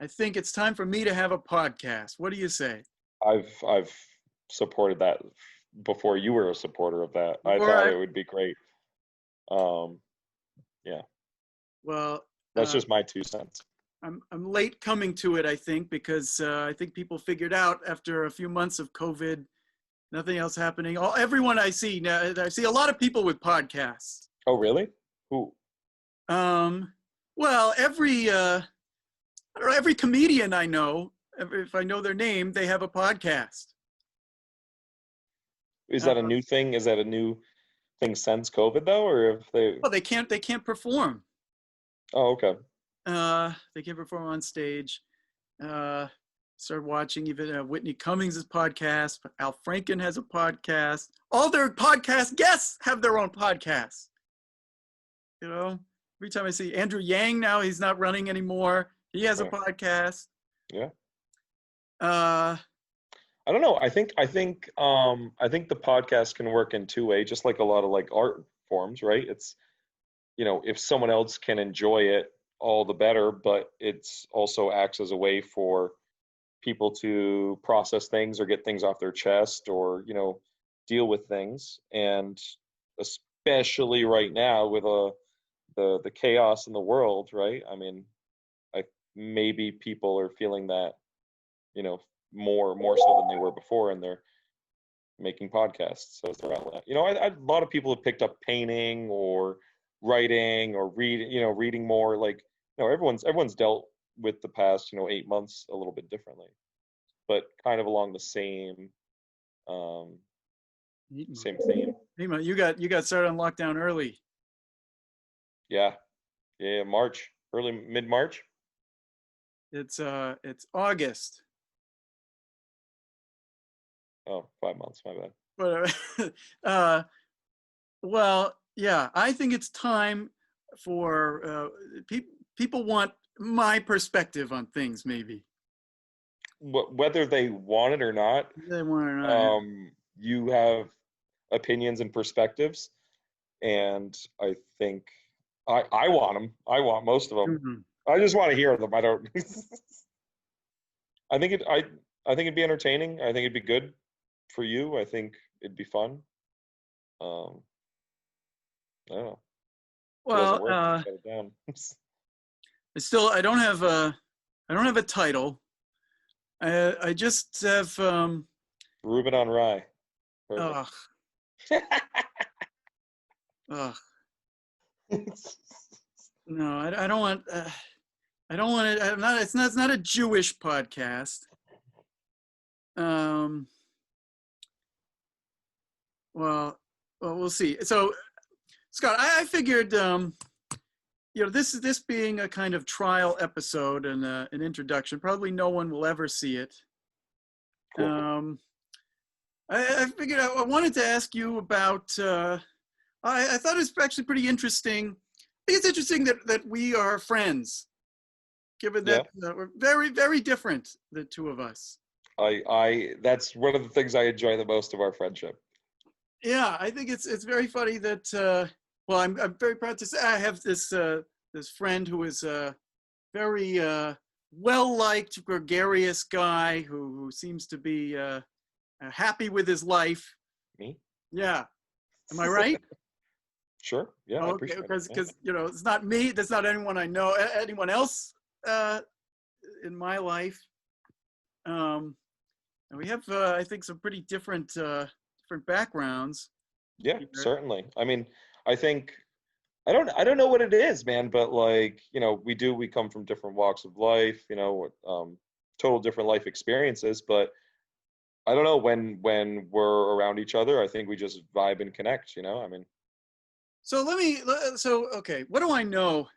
I think it's time for me to have a podcast. What do you say? I've supported that before you were a supporter of that. I Before thought I, it would be great. Um, yeah, well, that's just my 2 cents. I'm late coming to it, I think, because I think people figured out after a few months of COVID, nothing else happening. Everyone I see now, I see a lot of people with podcasts. Oh, really? Who? Um, well, I don't know, every comedian I know, if I know their name, they have a podcast. Is Uh, that a new thing? Is that a new thing since COVID though, or if they? well, they can't perform. Oh, okay. They can't perform on stage. Uh, Started watching even Whitney Cummings' podcast. Al Franken has a podcast. All their podcast guests have their own podcasts. You know, every time I see Andrew Yang now, he's not running anymore. He has a Yeah. podcast. Yeah. Uh, I don't know. I think the podcast can work in two ways, just like a lot of like art forms, right? It's, if someone else can enjoy it, all the better, but it's also acts as a way for people to process things or get things off their chest or, deal with things. And especially right now with the chaos in the world, right? I mean, I maybe people are feeling that, you know, more so than they were before, and they're making podcasts as their outlet. A lot of people have picked up painting or writing or reading more. Like, everyone's dealt with the past, 8 months a little bit differently, but kind of along the um, same theme. you got started on lockdown early. Yeah, yeah, March, early mid March. It's August. Oh, 5 months, my bad. But well, yeah, I think it's time for people want my perspective on things. Maybe Whether they want it or not, they want to know. you have opinions and perspectives, and I think I want them. I want most of them. Mhm. I just want to hear them. I don't. I think it'd be entertaining. I think it'd be good for you. I think it'd be fun. Um, I don't know. If it doesn't Well, work, just shut it down. I don't have a title. I just have Ruben on rye. Perfect. ugh, ugh. No, I don't want. I don't want it. I'm not. It's not a Jewish podcast. Um. Well, we'll see. So, Scott, I figured, this being a kind of trial episode and an introduction, probably no one will ever see it. Cool. I figured I wanted to ask you about. I thought it was actually pretty interesting. I think it's interesting that we are friends, given that we're very, very different, the two of us. That's one of the things I enjoy the most of our friendship. Yeah, I think it's very funny that. Well, I'm very proud to say I have this friend who is a very well-liked, gregarious guy who seems to be happy with his life. Me? Yeah, am I right? Sure. Yeah, I Okay, appreciate it. because it's not me. That's not anyone I know. Anyone else in my life. And we have, I think, some pretty different backgrounds. Yeah, here. certainly. I mean, I think I don't know what it is, man, but like, we come from different walks of life, total different life experiences, but I don't know, when we're around each other, I think we just vibe and connect, I mean. So okay, what do I know?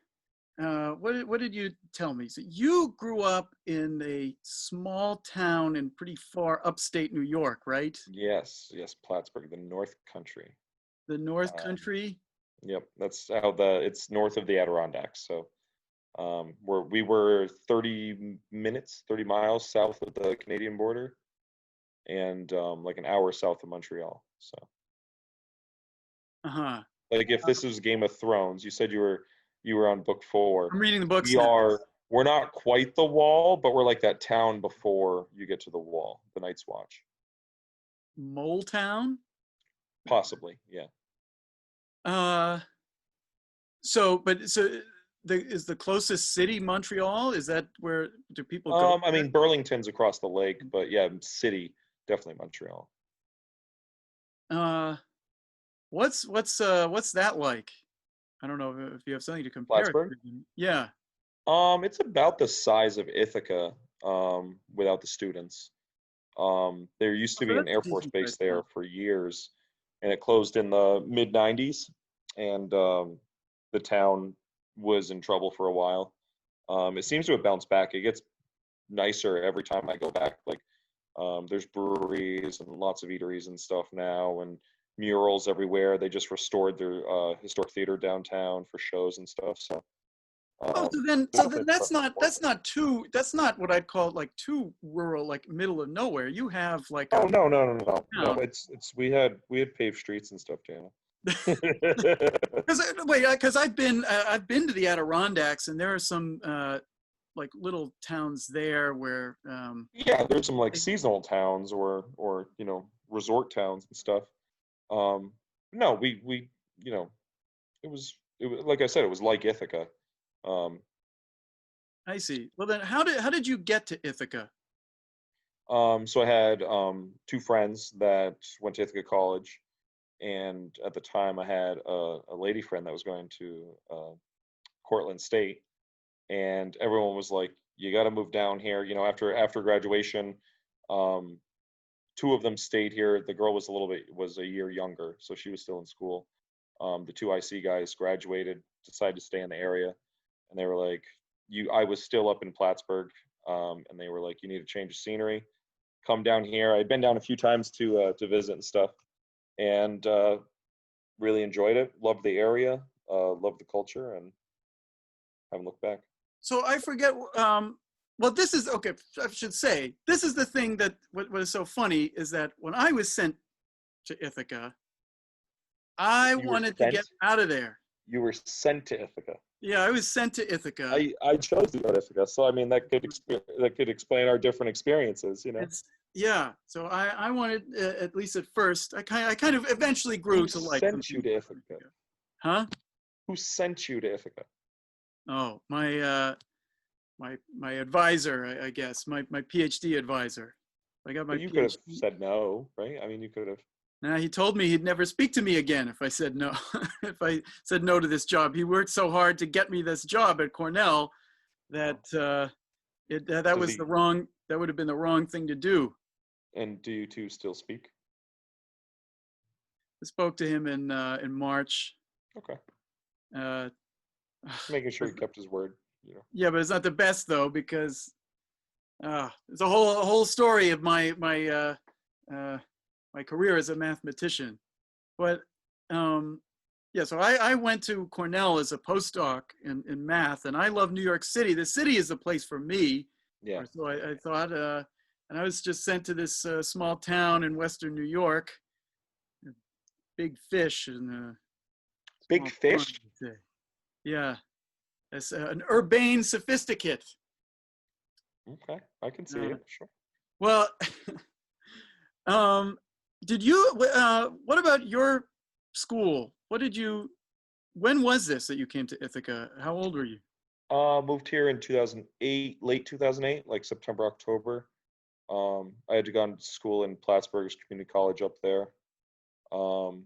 What did you tell me? So you grew up in a small town in pretty far upstate New York, right? Yes, Plattsburgh, the North Country. The North Um, Country. Yep, that's how it's north of the Adirondacks. So we were 30 minutes, 30 miles south of the Canadian border, and like an hour south of Montreal. So Uh-huh. like if this is Game of Thrones, you said you were on book 4. I'm reading the books We now. are We're not quite the Wall, but we're like that town before you get to the Wall, the Night's Watch. Mole Town? Possibly, yeah. Uh, so is the closest city Montreal? Is that where do people go I there? mean, Burlington's across the lake, but yeah, city, definitely Montreal. Uh, what's that like? I don't know if you have something to compare it Plattsburgh? to. Yeah. It's about the size of Ithaca, without the students. There used to So be an that's a Air Force decent base sized there town. for years, and it closed in the mid 90s, and the town was in trouble for a while. It seems to have bounced back. It gets nicer every time I go back. Like, there's breweries and lots of eateries and stuff now, and murals everywhere. They just restored their historic theater downtown for shows and stuff. So, Oh, there's so definitely then a presence for it. that's not what I'd call like too rural, like middle of nowhere. You have like Oh a no, no, no, no, no. No, town. it's we had paved streets and stuff, Daniel. Because I've been to the Adirondacks, and there are some like little towns there where Yeah, there's some like seasonal towns or resort towns and stuff. Um, no, we you know it was like I said, it was like Ithaca. Um, I see. Well, then how did you get to Ithaca? so I had two friends that went to Ithaca College, and at the time I had a lady friend that was going to Cortland State, and everyone was like, "You got to move down here." After graduation, um, two of them stayed here. The girl was a year younger, so she was still in school. The two IC guys graduated, decided to stay in the area, and they were like, "You." I was still up in Plattsburgh, and they were like, "You need a change of scenery. Come down here." I'd been down a few times to visit and stuff, and really enjoyed it. Loved the area, loved the culture, and haven't looked back. So I forget. Well, this is okay. I should say this is the thing that what is so funny is that when I was sent to Ithaca, I You were wanted to get sent. out of there. You were sent to Ithaca. Yeah, I was sent to Ithaca. I chose to go to Ithaca, so I mean that could explain our different experiences. It's yeah. So I wanted at least at first. I kind of eventually grew Who to like some sent you things to about Ithaca? Ithaca. Huh? Who sent you to Ithaca? Oh, my advisor, I guess, my PhD advisor. I got my But you could have PhD. said no, right? I mean, you could have. Now he told me he'd never speak to me again if I said no. If I said no to this job, he worked so hard to get me this job at Cornell that that Does was he? that would have been the wrong thing to do. And do you two still speak? I spoke to him in March. Okay, Uh, making sure he kept his word. yeah, but it's not the best though because it's a whole story of uh, my career as a mathematician. But yeah, so I went to Cornell as a postdoc in math, and I love New York City. The city is the place for me. Yeah. Or so I thought, and I was just sent to this small town in Western New York. Big fish and Big small pond, fish. I'd say. Yeah, as an urbane sophisticate. Okay, I can see Uh, it. Sure. well, um, did you? What about your school? What did you? When was this that you came to Ithaca? How old were you? Moved here in 2008, late 2008, like September, October. I had to go to school in Plattsburgh's community college up there. Um,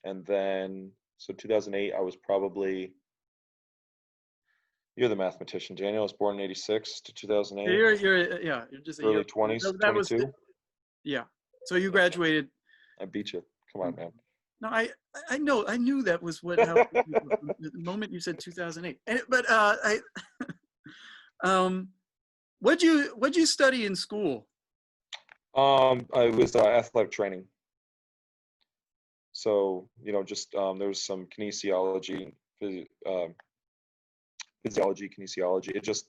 and then, so 2008, I was probably, you're the mathematician, Daniel. I was born in 86 to 2008, You're just a year. early 20s, That was 22. yeah. So you Okay, graduated. I beat you. Come on, man. No, I know I knew that was what how the moment you said 2008. But I what'd you study in school? I was athletic training. So, just there was some physiology, kinesiology. It just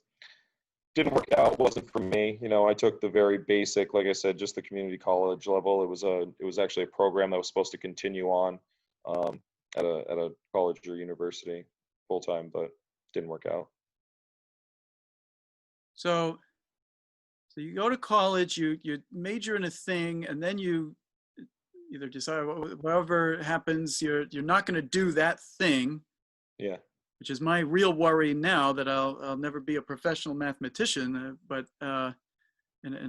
didn't work out. Wasn't for me. I took the very basic, like I said, just the community college level. It was actually a program that was supposed to continue on um, at a college or university full time, but didn't work out. So you go to college, you major in a thing, and then you either decide whatever happens, you're not going to do that thing, Yeah. which is my real worry now that I'll never be a professional mathematician, but in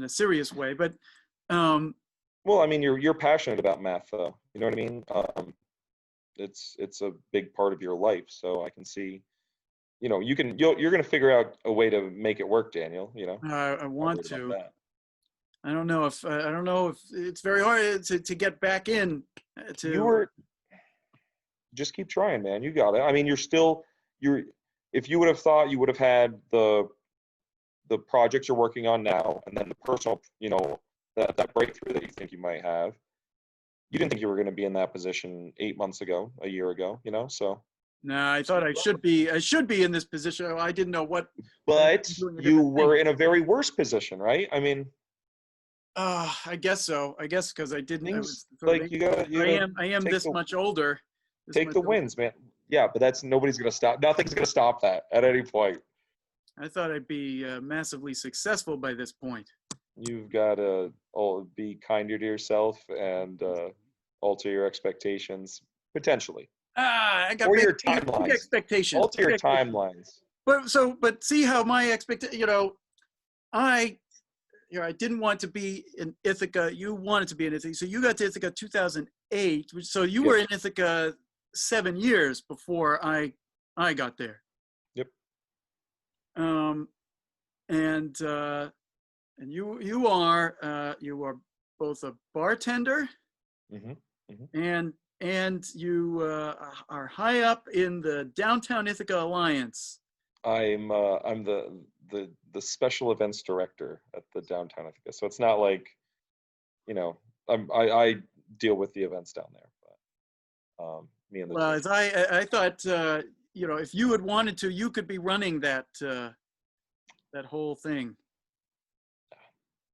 a serious way. But Well, I mean, you're passionate about math, though. You know what I mean? It's a big part of your life, so I can see. You're going to figure out a way to make it work, Daniel. I Not want worried about to. that. I don't know if it's very hard to get back in You to. were just keep trying, man. You got it. I mean, you're. If you would have thought you would have had the projects you're working on now, and then the personal, that breakthrough that you think you might have, you didn't think you were going to be in that position 8 months ago, a year ago, so. No, I thought I should be in this position. I didn't know what. But Doing a you different thing. were in a very worse position, right? I mean, I guess so. I guess because I didn't. I things was sort of. like I am take this much older. This take much the older. wins, man. Yeah, but nobody's going to stop. Nothing's going to stop that at any point. I thought I'd be massively successful by this point. You've got to be kinder to yourself and alter your expectations potentially, I got or big, your big timelines. expectations. Alter your timelines. But see how my I I didn't want to be in Ithaca. You wanted to be in Ithaca, so you got to Ithaca 2008. So you Yep. were in Ithaca 7 years before I got there. Yep. And you are both a bartender Mm-hmm. Mm-hmm. and you are high up in the Downtown Ithaca Alliance. I'm the special events director at the Downtown Ithaca. So it's not like, I deal with the events down there, but me and the Well, team. as I thought, if you had wanted to, you could be running that whole thing.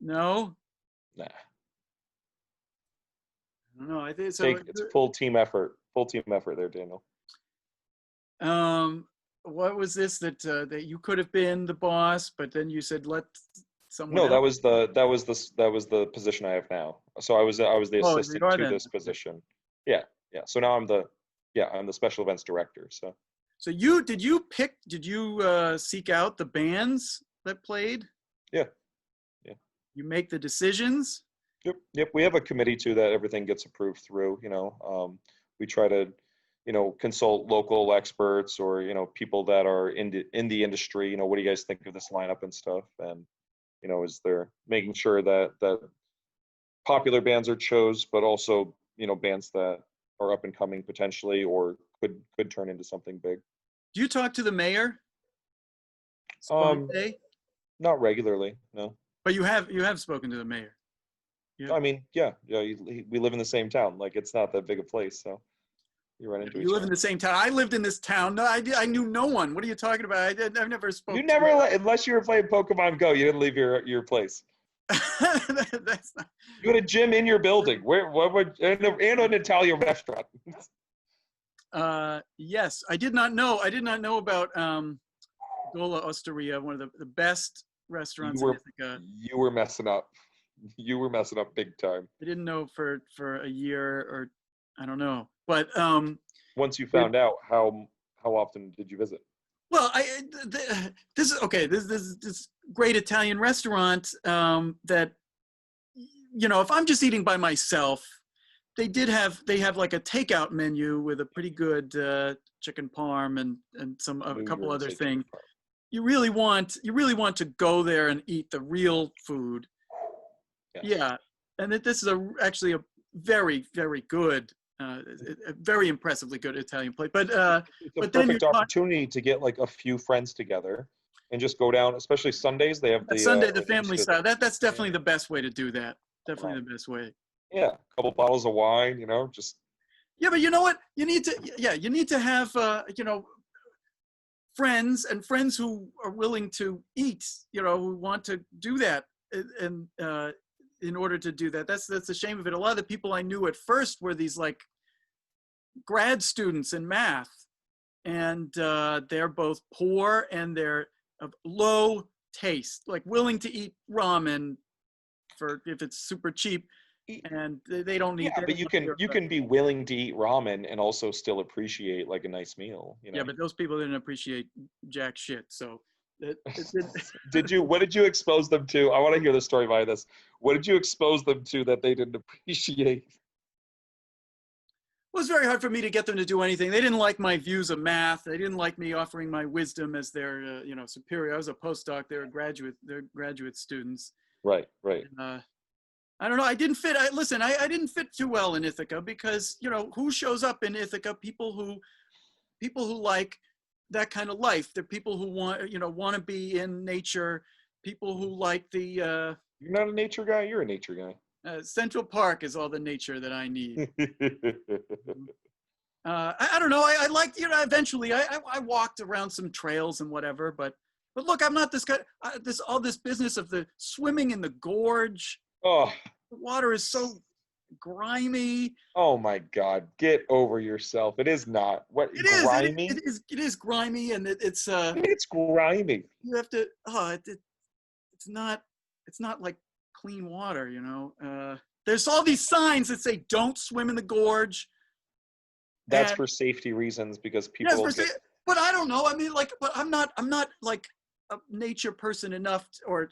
No, Nah, I don't know. I think so. it's full team effort. Full team effort there, Daniel. What was this that you could have been the boss, but then you said let someone No, else? that was the position I have now. So I was the Oh, assistant you are to then. this position. Yeah, yeah. So now I'm the special events director. So So did you seek out the bands that played? yeah, yeah. You make the decisions? Yep, yep. We have a committee too that everything gets approved through. We try to, consult local experts or people that are in the industry. What do you guys think of this lineup and stuff? And is there making sure that popular bands are chose, but also bands that are up and coming potentially or could turn into something big. Do you talk to the mayor? Um, Sponte? Not regularly, no. But you have spoken to the mayor. Yeah. I mean, yeah. We live in the same town. Like it's not that big a place, so you run into You each live in other. the same town. I lived in this town. No, I knew no one. What are you talking about? I've never spoken. You never, unless you were playing Pokemon Go, you didn't leave your place. That's not. You had a gym in your building. What would and an Italian restaurant? Yes, I did not know. I did not know about Gola Osteria, one of the best restaurants in Ithaca. You were messing up. You were messing up big time. I didn't know for a year or I don't know. But once you found out, how often did you visit? Well, this is okay. This great Italian restaurant that if I'm just eating by myself, they have like a takeout menu with a pretty good chicken parm and a couple other things. You really want to go there and eat the real food. Yes. Yeah, and this is actually a very, very good, very impressively good Italian place. But it's a perfect opportunity to get like a few friends together and just go down, especially Sundays. They have the family style. That's definitely the best way to do that. Definitely the best way. Yeah, a couple bottles of wine, just. Yeah, but you know what? You need to have friends who are willing to eat, who want to do that, and in order to do that, that's the shame of it. A lot of the people I knew at first were these like grad students in math, and they're both poor and they're of low taste, like willing to eat ramen for if it's super cheap, and they don't need. Yeah, They but don't want to hear you about can be willing to eat ramen and also still appreciate like a nice meal, you Yeah, know. but those people didn't appreciate jack shit. So it What did you expose them to? I want to hear the story behind this. What did you expose them to that they didn't appreciate? was very hard for me to get them to do anything. They didn't like my views of math. They didn't like me offering my wisdom as their, superior. I was a postdoc. They're graduate students. Right, right. I don't know. I didn't fit. I didn't fit too well in Ithaca because, who shows up in Ithaca? People who like that kind of life. They're people who want to be in nature. People who like the You're not a nature guy. You're a nature guy. Central Park is all the nature that I need. I don't know. I liked, eventually I walked around some trails and whatever, but look, I'm not this guy, all this business of the swimming in the gorge. Oh, The water is so grimy. oh my God! Get over yourself. It is not what It is, grimy. it is grimy, and it's, It's grimy. you have to, it's not like clean water, there's all these signs that say, don't swim in the gorge. That's And for safety reasons because yes, people get. but I don't know. I mean, like, but I'm not like a nature person enough or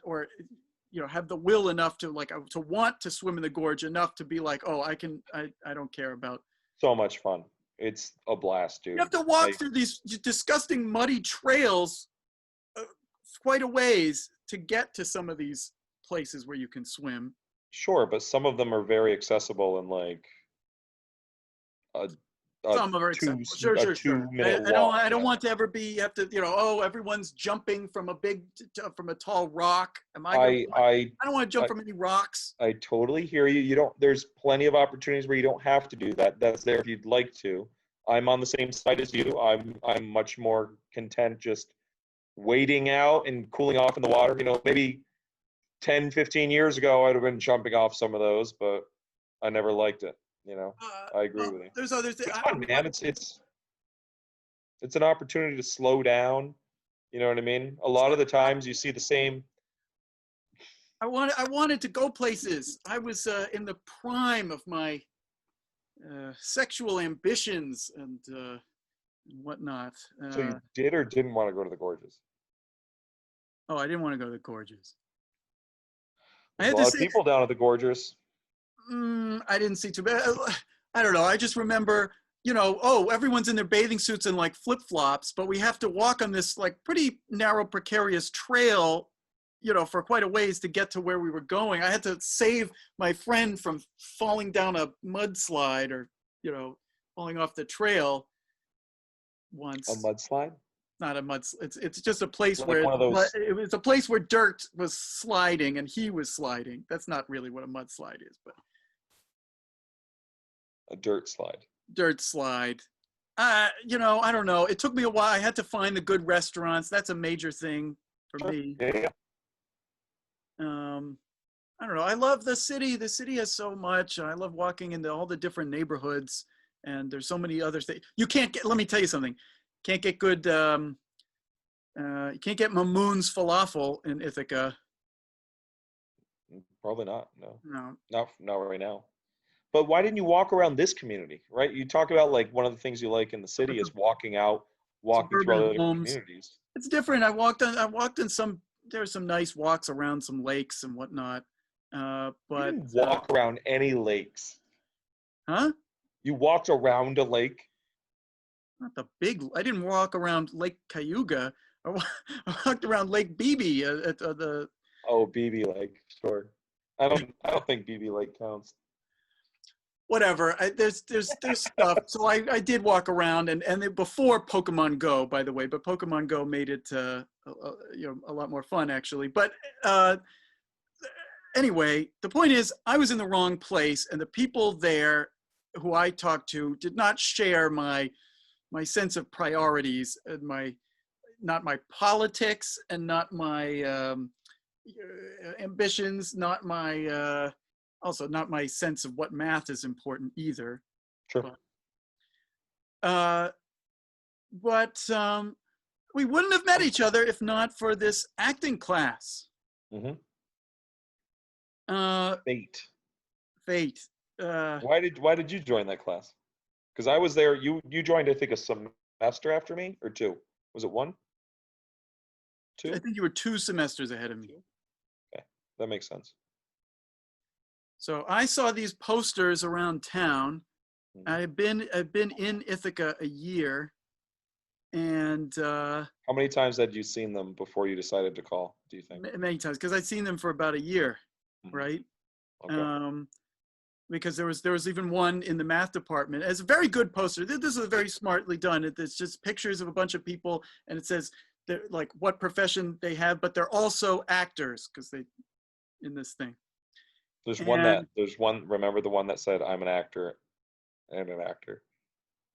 have the will enough to to want to swim in the gorge enough to be like, oh, I don't care about. So much fun. It's a blast, dude. You have to walk through these disgusting muddy trails quite a ways to get to some of these places where you can swim. Sure, but some of them are very accessible in like a Some are acceptable. Sure. 2 minute I walk. don't want to ever have to, everyone's jumping from from a tall rock. I don't want to jump from any rocks. I totally hear you. You don't. There's plenty of opportunities where you don't have to do that. That's there if you'd like to. I'm on the same side as you. I'm much more content just waiting out and cooling off in the water. Maybe 10, 15 years ago, I'd have been jumping off some of those, but I never liked it. I agree with you. There's other things. It's fun, man. It's an opportunity to slow down. You know what I mean? A lot of the times you see the same. I wanted to go places. I was in the prime of my sexual ambitions and whatnot. So you did or didn't want to go to the gorges? Oh, I didn't want to go to the gorges. There's a lot of people down at the gorges. I didn't see too bad. I don't know. I just remember, everyone's in their bathing suits and like flip-flops, but we have to walk on this like pretty narrow, precarious trail, for quite a ways to get to where we were going. I had to save my friend from falling down a mudslide or, falling off the trail once. A mudslide? Not a it's just a place like where it was a place where dirt was sliding and he was sliding. That's not really what a mudslide is, but a dirt slide. Dirt slide. I don't know. It took me a while. I had to find the good restaurants. That's a major thing for me. Yeah. I don't know. I love the city. The city has so much. I love walking into all the different neighborhoods, and there's so many other things. You can't get. Let me tell you something. Can't get good. You can't get Mamoon's falafel in Ithaca. Probably not. No. No. Not right now. But why didn't you walk around this community, right? You talk about like one of the things you like in the city is walking through other communities. It's different. I walked in some. There were some nice walks around some lakes and whatnot. But you didn't walk around any lakes. Huh? You walked around a lake. Not the big. I didn't walk around Lake Cayuga. I walked around Lake Beebe at the. Oh, Beebe Lake, sure. I don't think Beebe Lake counts. Whatever. There's stuff. So I did walk around and before Pokemon Go, by the way, but Pokemon Go made it a lot more fun actually. But anyway, the point is I was in the wrong place, and the people there who I talked to did not share my sense of priorities and not my politics and not my ambitions, not my also not my sense of what math is important either. Sure. But we wouldn't have met each other if not for this acting class. Mm-hmm. Uh, Fate. Fate. Uh, Why did you join that class? Because I was there. You joined, I think, a semester after me, or two. Was it one? I Two? think you were 2 semesters ahead of me. Okay, that makes sense. So I saw these posters around town. Mhm. I've been in Ithaca a year, and How many times had you seen them before you decided to call, do you think? many times because I'd seen them for about a year, Mhm. right? Okay. Because there was even one in the math department. It's a very good poster. This is very smartly done. It's just pictures of a bunch of people, and it says like what profession they have, but they're also actors because they in this thing. There's one, remember the one that said, I'm an actor and an actor?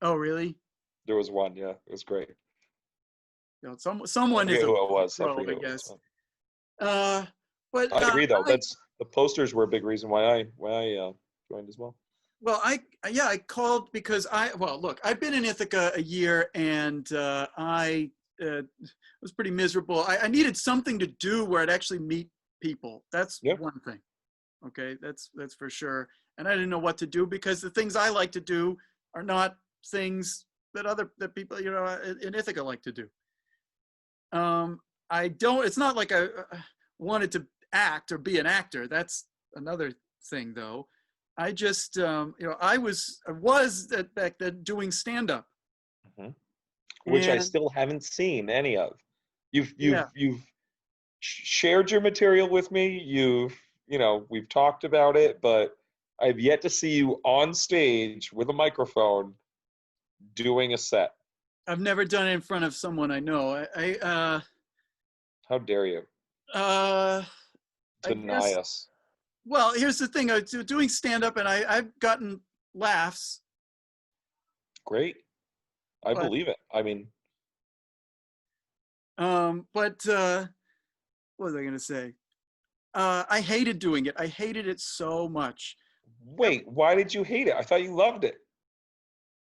Oh, really? There was one, yeah, it was great. You know, I someone is forget a who it was. I pro, I forget who it guess. was. Uh, but I agree, though. I, That's the posters were a big reason why I joined as well. well, I called because look, I've been in Ithaca a year, and I was pretty miserable. I needed something to do where I'd actually meet people. That's Yeah, one thing. Okay, that's for sure. And I didn't know what to do because the things I like to do are not things that people in Ithaca like to do. I don't. It's not like I wanted to act or be an actor. That's another thing, though. I just I was back then doing stand up, hmm which I and still haven't seen any of. yeah, You've shared your material with me. We've talked about it, but I've yet to see you on stage with a microphone doing a set. I've never done it in front of someone I know. How dare you Uh, I deny guess. us? Well, here's the thing. I was doing stand up, and I've gotten laughs, Great. I but believe it. I mean, but what was I gonna say? I hated doing it. I hated it so much. wait, why did you hate it? I thought you loved it.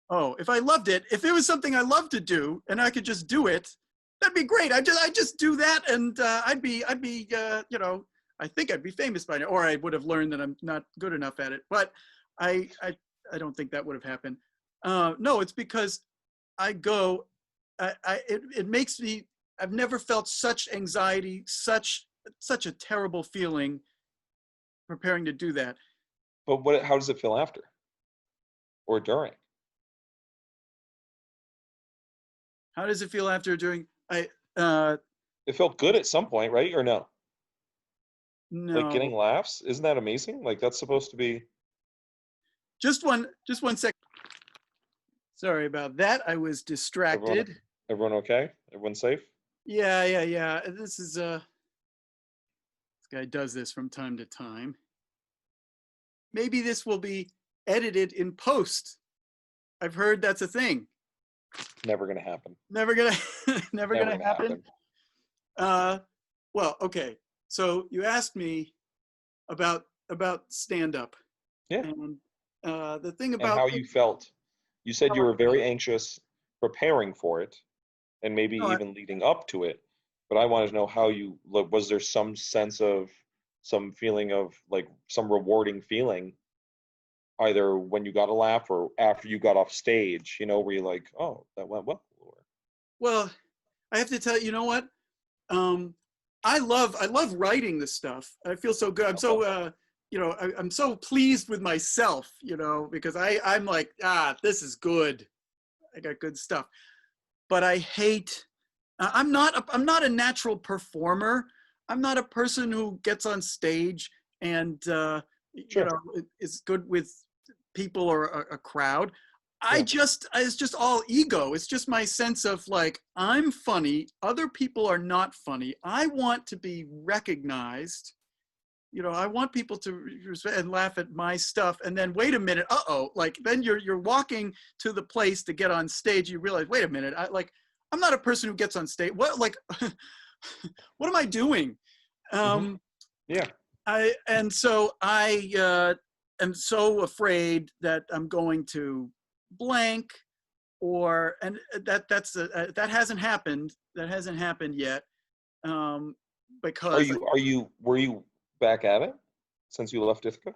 Oh, if I loved it, if it was something I loved to do and I could just do it, that'd be great. I just do that, and I'd be I think I'd be famous by now, or I would have learned that I'm not good enough at it. But I don't think that would have happened. No, it's because I go. It makes me. I've never felt such anxiety, such a terrible feeling preparing to do that. But what? How does it feel after or during? How does it feel after doing? It felt good at some point, right? Or no? Like No, getting laughs? Isn't that amazing? Like that's supposed to be. just one sec. Sorry about that. I was Everyone, distracted. everyone okay? Everyone safe? Yeah. This guy does this from time to time. Maybe this will be edited in post. I've heard that's a thing. Never gonna happen. Never gonna never Never gonna gonna happen. happen. Well, okay. So you asked me about stand up, Yeah. and the thing And about how you felt. You said how you I were felt. very anxious preparing for it and maybe No, even leading up to it. But I wanted to know how you like, was there some sense of some feeling of like some rewarding feeling either when you got a laugh or after you got off stage, where you're like, oh, that went well. well, I have to tell you, you know what? Um, I love writing this stuff. I feel so good. I'm Okay. so I'm so pleased with myself, because I'm like, this is good. I got good stuff. But I hate. I'm not a natural performer. I'm not a person who gets on stage and Sure. is good with people or a crowd. Yeah. It's just all ego. It's just my sense of like, I'm funny. Other people are not funny. I want to be recognized. I want people to respect and laugh at my stuff. And then wait a minute. Like then you're walking to the place to get on stage. You realize, wait a minute. I'm not a person who gets on stage. What, like, what am I doing? hmm Um, Yeah. and so I am so afraid that I'm going to blank, and that hasn't happened. That hasn't happened yet. Because Were you back at it since you left Ithaca?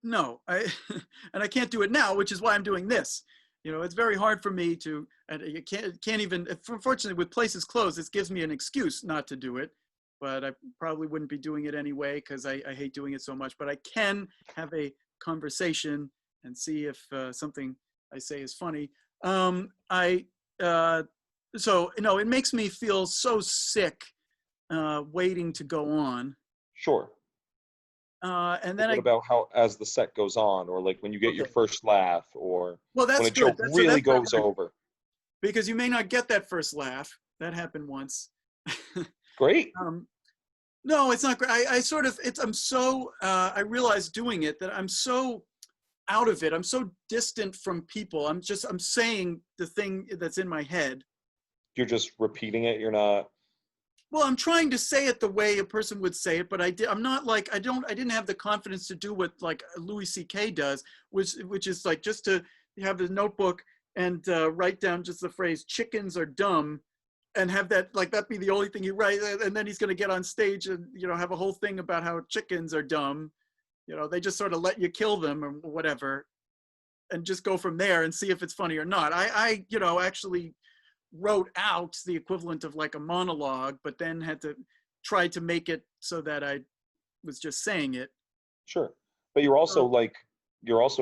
no, and I can't do it now, which is why I'm doing this. It's very hard for me to, and you can't even, unfortunately with places closed, this gives me an excuse not to do it, but I probably wouldn't be doing it anyway because I hate doing it so much. But I can have a conversation and see if something I say is funny. It makes me feel so sick waiting to go on. Sure. And then what about how as the set goes on, or like when you get your first laugh, or well, that's when a good. joke really goes over? Because you may not get that first laugh. That happened once. Great. No, it's not great. I realize doing it that I'm so out of it. I'm so distant from people. I'm saying the thing that's in my head. You're just repeating it. You're not. Well, I'm trying to say it the way a person would say it, but I'm not like, I didn't have the confidence to do what like Louis C.K. does, which is like just to have a notebook and write down just the phrase "chickens are dumb," and have that be the only thing you write, and then he's going to get on stage and have a whole thing about how chickens are dumb. They just sort of let you kill them or whatever, and just go from there and see if it's funny or not. I actually wrote out the equivalent of like a monologue, but then had to try to make it so that I was just saying it. Sure. But you're also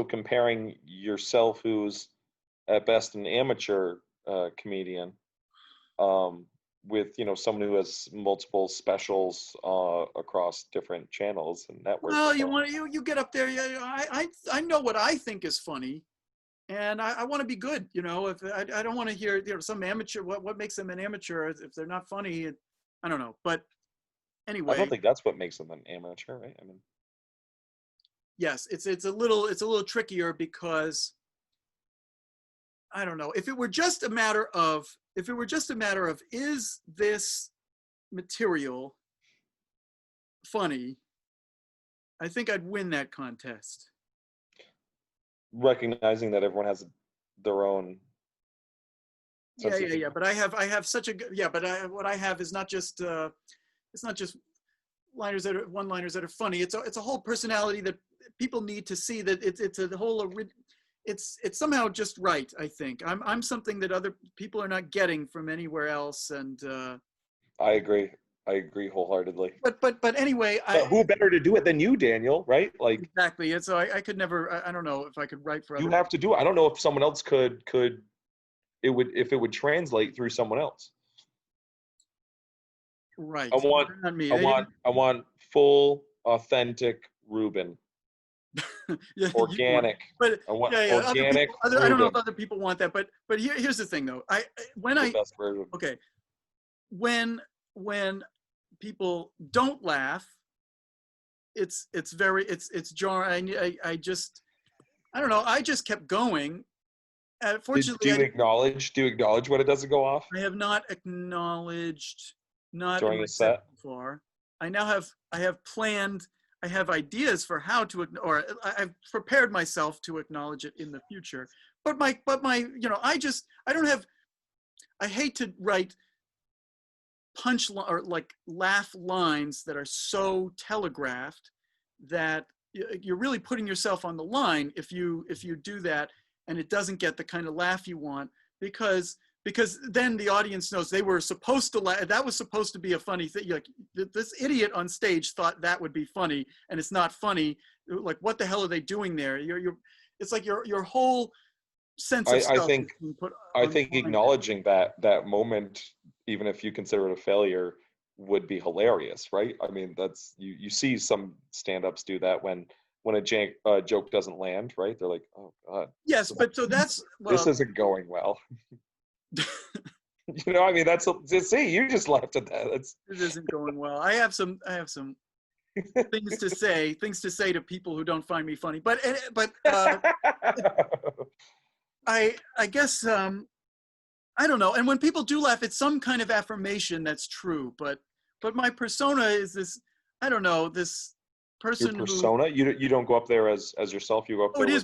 comparing yourself, who's at best an amateur comedian, with someone who has multiple specials across different channels and networks. Well, you get up there. I know what I think is funny, and I want to be good. If I don't want to hear some amateur. What makes them an amateur if they're not funny? I don't know. But anyway, I don't think that's what makes them an amateur, right? I mean, yes, it's a little trickier because I don't know. If it were just a matter of is this material funny, I think I'd win that contest. Recognizing that everyone has their own. Yeah. But I have such a what I have is not just it's not just one-liners that are funny. It's a whole personality that people need to see. That it's a whole. It's somehow just right. I think I'm something that other people are not getting from anywhere else, and I agree wholeheartedly. But anyway, who better to do it than you, Daniel? Right? Like exactly. And so I could never. I don't know if I could write for. You have to do it. I don't know if someone else could. If it would translate through someone else. Right. I want full, authentic Ruben. Yeah, organic. But I want organic. I don't know if other people want that, but here's the thing though. When people don't laugh, it's jarring. I don't know. I just kept going. Fortunately, do you acknowledge when it doesn't go off? I have not acknowledged during a set before. I have planned. I have ideas for how to, or I've prepared myself to acknowledge it in the future. But I hate to write laugh lines that are so telegraphed that you're really putting yourself on the line if you do that and it doesn't get the kind of laugh you want, because then the audience knows they were supposed to laugh. That was supposed to be a funny thing. Like this idiot on stage thought that would be funny, and it's not funny. Like, what the hell are they doing there? It's like your whole sense of stuff. I think acknowledging that moment, even if you consider it a failure, would be hilarious, right? I mean, that's you see some stand-ups do that when a joke doesn't land, right? They're like, oh god. Yes, but so that's this isn't going well. I mean, see, you just laughed at that. It isn't going well. I have some things to say to people who don't find me funny, but I guess I don't know. And when people do laugh, it's some kind of affirmation that's true. But my persona is this. I don't know, this person. Your persona. You don't go up there as yourself. You go up there. It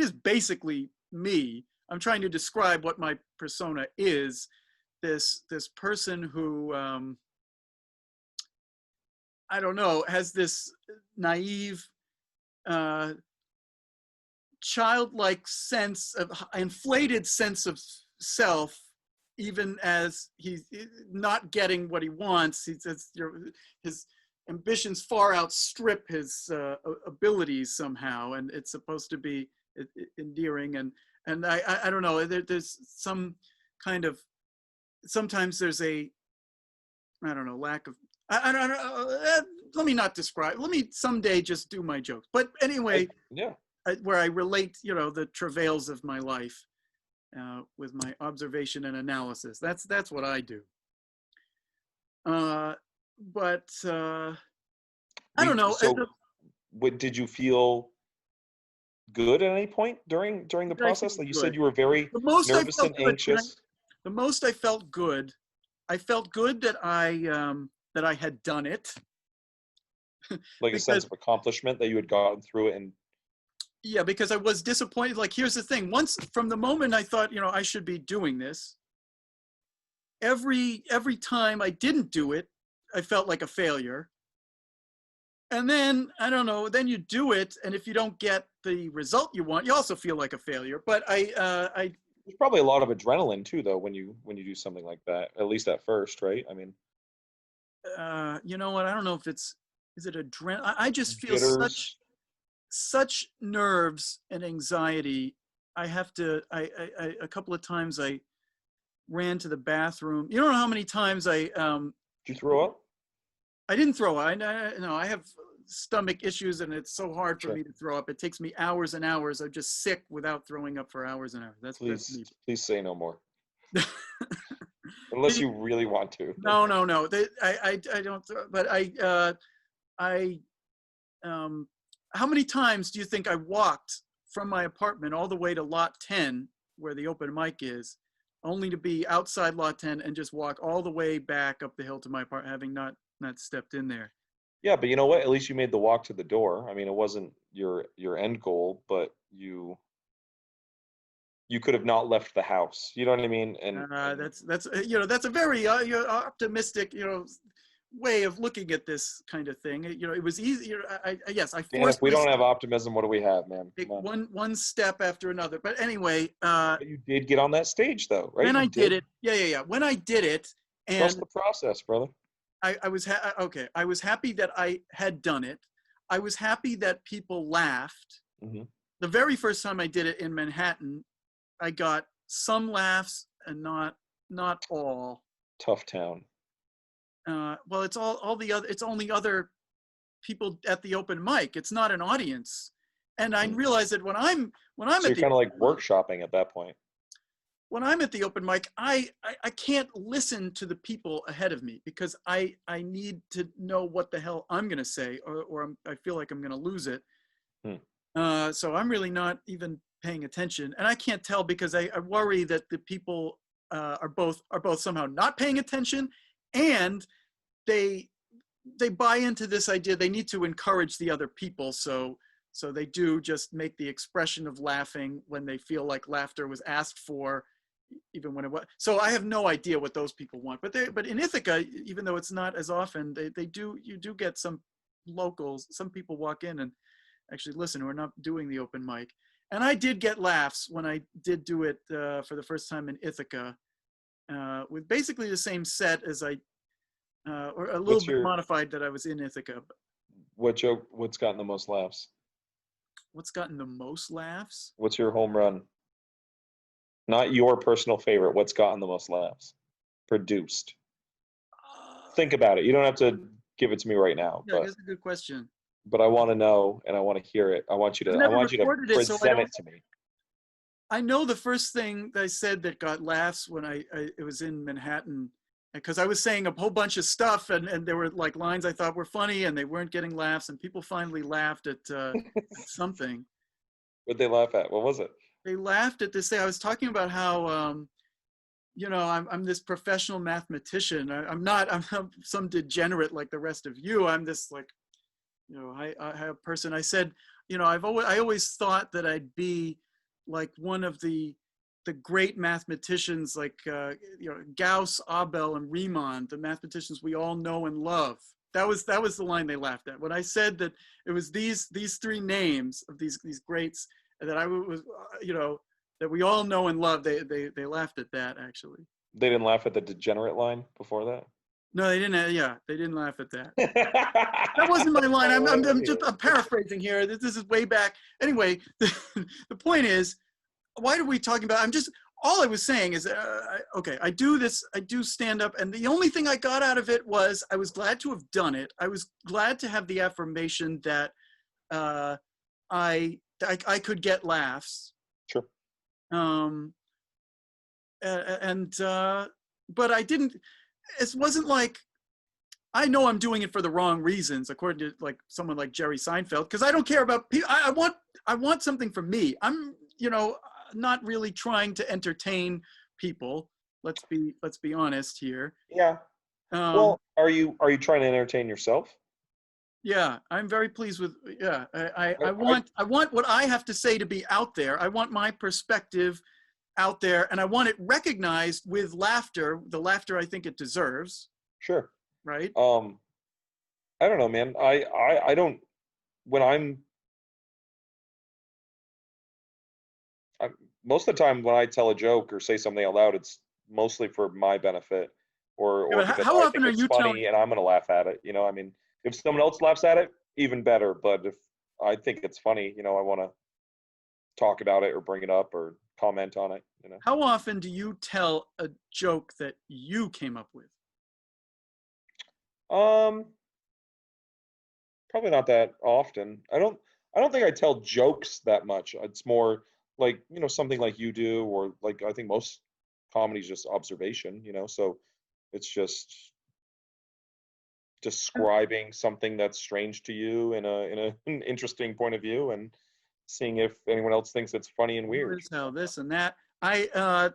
is basically me. I'm trying to describe what my persona is. This person who, I don't know, has this naive, childlike sense of inflated sense of self, even as he's not getting what he wants. He says, his ambitions far outstrip his abilities somehow, and it's supposed to be endearing. And I don't know. There's some kind of, sometimes there's a, I don't know, lack of. I don't know. Let me not describe. Let me someday just do my jokes. But anyway, yeah. Where I relate, the travails of my life with my observation and analysis. That's what I do. But I don't know. So, did you feel good at any point during the process? Like you said, you were very nervous and anxious. The most I felt good. I felt good that I had done it. Like a sense of accomplishment that you had gotten through it. And yeah, because I was disappointed. Like, here's the thing. Once, from the moment I thought, I should be doing this, every time I didn't do it, I felt like a failure. And then, I don't know, then you do it, and if you don't get the result you want, you also feel like a failure. But there's probably a lot of adrenaline too, though, when you do something like that, at least at first, right? I mean, you know what? I don't know if is it adrenaline? I just feel jitters. such nerves and anxiety. I have to, a couple of times I ran to the bathroom. You don't know how many times Did you throw up? I didn't throw up. No, I have stomach issues, and it's so hard for me to throw up. It takes me hours and hours. I'm just sick without throwing up for hours and hours. That's me. Please say no more. Unless you really want to. No. I don't. But how many times do you think I walked from my apartment all the way to lot 10, where the open mic is, only to be outside lot 10 and just walk all the way back up the hill to my apartment, having not stepped in there? Yeah, but you know what? At least you made the walk to the door. I mean, it wasn't your end goal, but you could have not left the house. You know what I mean? And that's that's a very optimistic way of looking at this kind of thing. It was easy. Yes, I forced. Dan, if we don't have optimism, what do we have, man? Take one step after another. But anyway, but you did get on that stage, though, right? When I did it, yeah. When I did it, and trust the process, brother. I was okay. I was happy that I had done it. I was happy that people laughed. Mm-hmm. The very first time I did it in Manhattan, I got some laughs and not all. Tough town. Well, it's all the other. It's only other people at the open mic. It's not an audience. And I realized that when I'm so you're kind of like workshopping at that point. When I'm at the open mic, I can't listen to the people ahead of me, because I need to know what the hell I'm going to say, or I feel like I'm going to lose it. So I'm really not even paying attention, and I can't tell because I worry that the people are both somehow not paying attention, and they buy into this idea they need to encourage the other people, so they do just make the expression of laughing when they feel like laughter was asked for, even when it was. So I have no idea what those people want. But in Ithaca, even though it's not as often, you do get some locals, some people walk in and actually listen who are not doing the open mic. And I did get laughs when I did do it for the first time in Ithaca, with basically the same set as or a little bit modified that I was in Ithaca. What's gotten the most laughs? What's gotten the most laughs? What's your home run? Not your personal favorite. What's gotten the most laughs? Produced. Think about it. You don't have to give it to me right now. Yeah, that's a good question. But I want to know, and I want to hear it. I want you to present it to me. I know the first thing I said that got laughs when it was in Manhattan, because I was saying a whole bunch of stuff, and there were like lines I thought were funny, and they weren't getting laughs, and people finally laughed at something. What'd they laugh at? What was it? They laughed at this thing. I was talking about how, I'm this professional mathematician. I'm not some degenerate like the rest of you. I'm this like, I have a person. I said, I always thought that I'd be like one of the the great mathematicians like Gauss, Abel, and Riemann, the mathematicians we all know and love. That was the line they laughed at when I said that it was these three names of these greats that I was that we all know and love. They laughed at that actually. They didn't laugh at the degenerate line before that. No, they didn't. Yeah, they didn't laugh at that. That wasn't my line. I'm paraphrasing here. This is way back. Anyway, the point is, why are we talking about? All I was saying is, okay, I do stand up, and the only thing I got out of it was I was glad to have done it. I was glad to have the affirmation that I could get laughs. Sure. But I didn't. It wasn't like I know I'm doing it for the wrong reasons, according to like someone like Jerry Seinfeld, because I don't care about people. I want something for me. I'm not really trying to entertain people. Let's be honest here. Yeah. Well, are you trying to entertain yourself? Yeah, I'm very pleased with. Yeah, I want what I have to say to be out there. I want my perspective out there, and I want it recognized with laughter, the laughter I think it deserves. Sure. Right. I don't know, man. I don't, when most of the time when I tell a joke or say something out loud, it's mostly for my benefit or Yeah, because how I often think are it's you funny telling? and I'm going to laugh at it. I mean, if someone else laughs at it, even better. But if I think it's funny, I want to talk about it or bring it up or comment on it. How often do you tell a joke that you came up with? Probably not that often. I don't think I tell jokes that much. It's more like, something like you do, or like I think most comedy is just observation, so it's just describing something that's strange to you in an interesting point of view and seeing if anyone else thinks it's funny and weird. How this and that.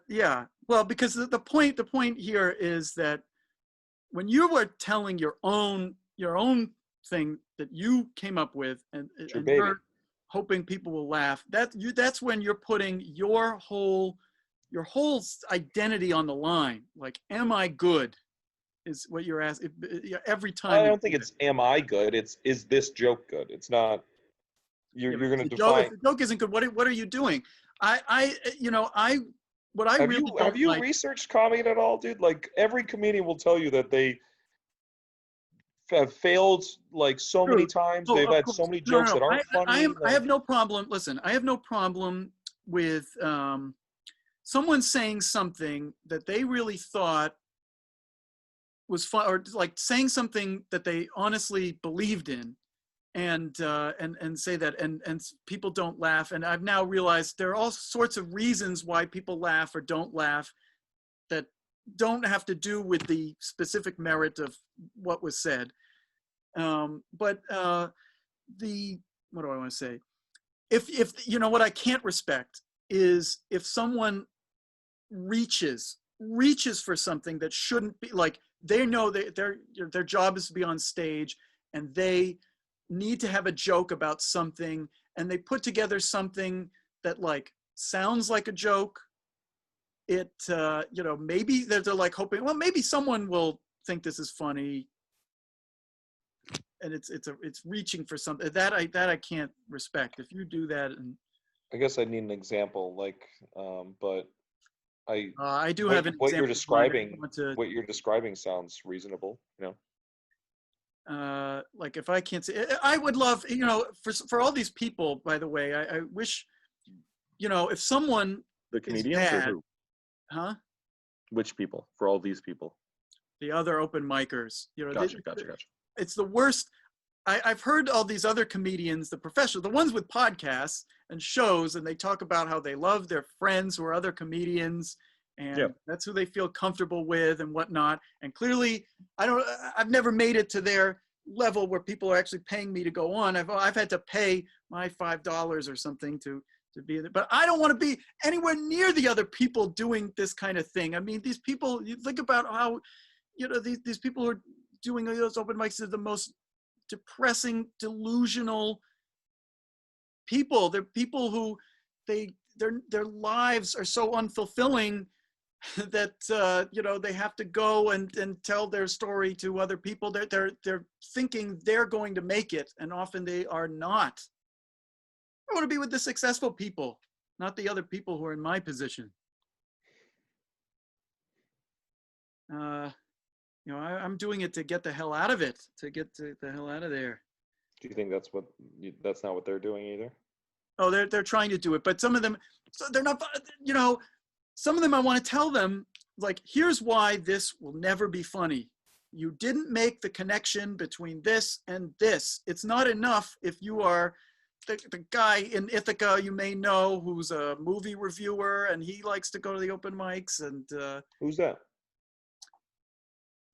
Yeah. Well, because the point here is that when you were telling your own thing that you came up with, and you're hoping people will laugh, that's when you're putting your whole identity on the line. Like, am I good? Is what you're asking every time. I don't think it's am I good. It's is this joke good? It's not. You're going to define. If the joke isn't good, what are you doing? Have you researched comedy at all, dude? Like every comedian will tell you that they have failed like so many times. They've had so many jokes that aren't funny. I have no problem. Listen, I have no problem with someone saying something that they really thought was fun, or like saying something that they honestly believed in, and say that, and people don't laugh. And I've now realized there are all sorts of reasons why people laugh or don't laugh that don't have to do with the specific merit of what was said. But what do I want to say? If what I can't respect is if someone reaches for something that shouldn't be, like they know that their job is to be on stage and they need to have a joke about something, and they put together something that like sounds like a joke. It maybe they're like hoping, well, maybe someone will think this is funny, and it's reaching for something that I can't respect. If you do that, and I guess I need an example, like, but I do have an what example. What you're describing sounds reasonable, like if I can't say, I would love, for all these people, by the way, I wish, if someone the comedians bad, or who? Huh? Which people? For all these people? The other open micers. Gotcha. It's the worst. I've heard all these other comedians, the professional, the ones with podcasts and shows, and they talk about how they love their friends who are other comedians, and that's who they feel comfortable with and whatnot. And clearly, I've never made it to their level where people are actually paying me to go on. I've had to pay my $5 or something to be there, but I don't want to be anywhere near the other people doing this kind of thing. I mean, these people, you think about how, these people who are doing those open mics are the most depressing, delusional people. They're people who their lives are so unfulfilling that they have to go and tell their story to other people. They're thinking they're going to make it, and often they are not. I want to be with the successful people, not the other people who are in my position. I'm doing it to get the hell out of it, to get the hell out of there. Do you think that's not what they're doing either? Oh, they're trying to do it, but some of them, so they're not. Some of them I want to tell them, like, here's why this will never be funny. You didn't make the connection between this and this. It's not enough if you are the guy in Ithaca you may know who's a movie reviewer and he likes to go to the open mics and Who's that?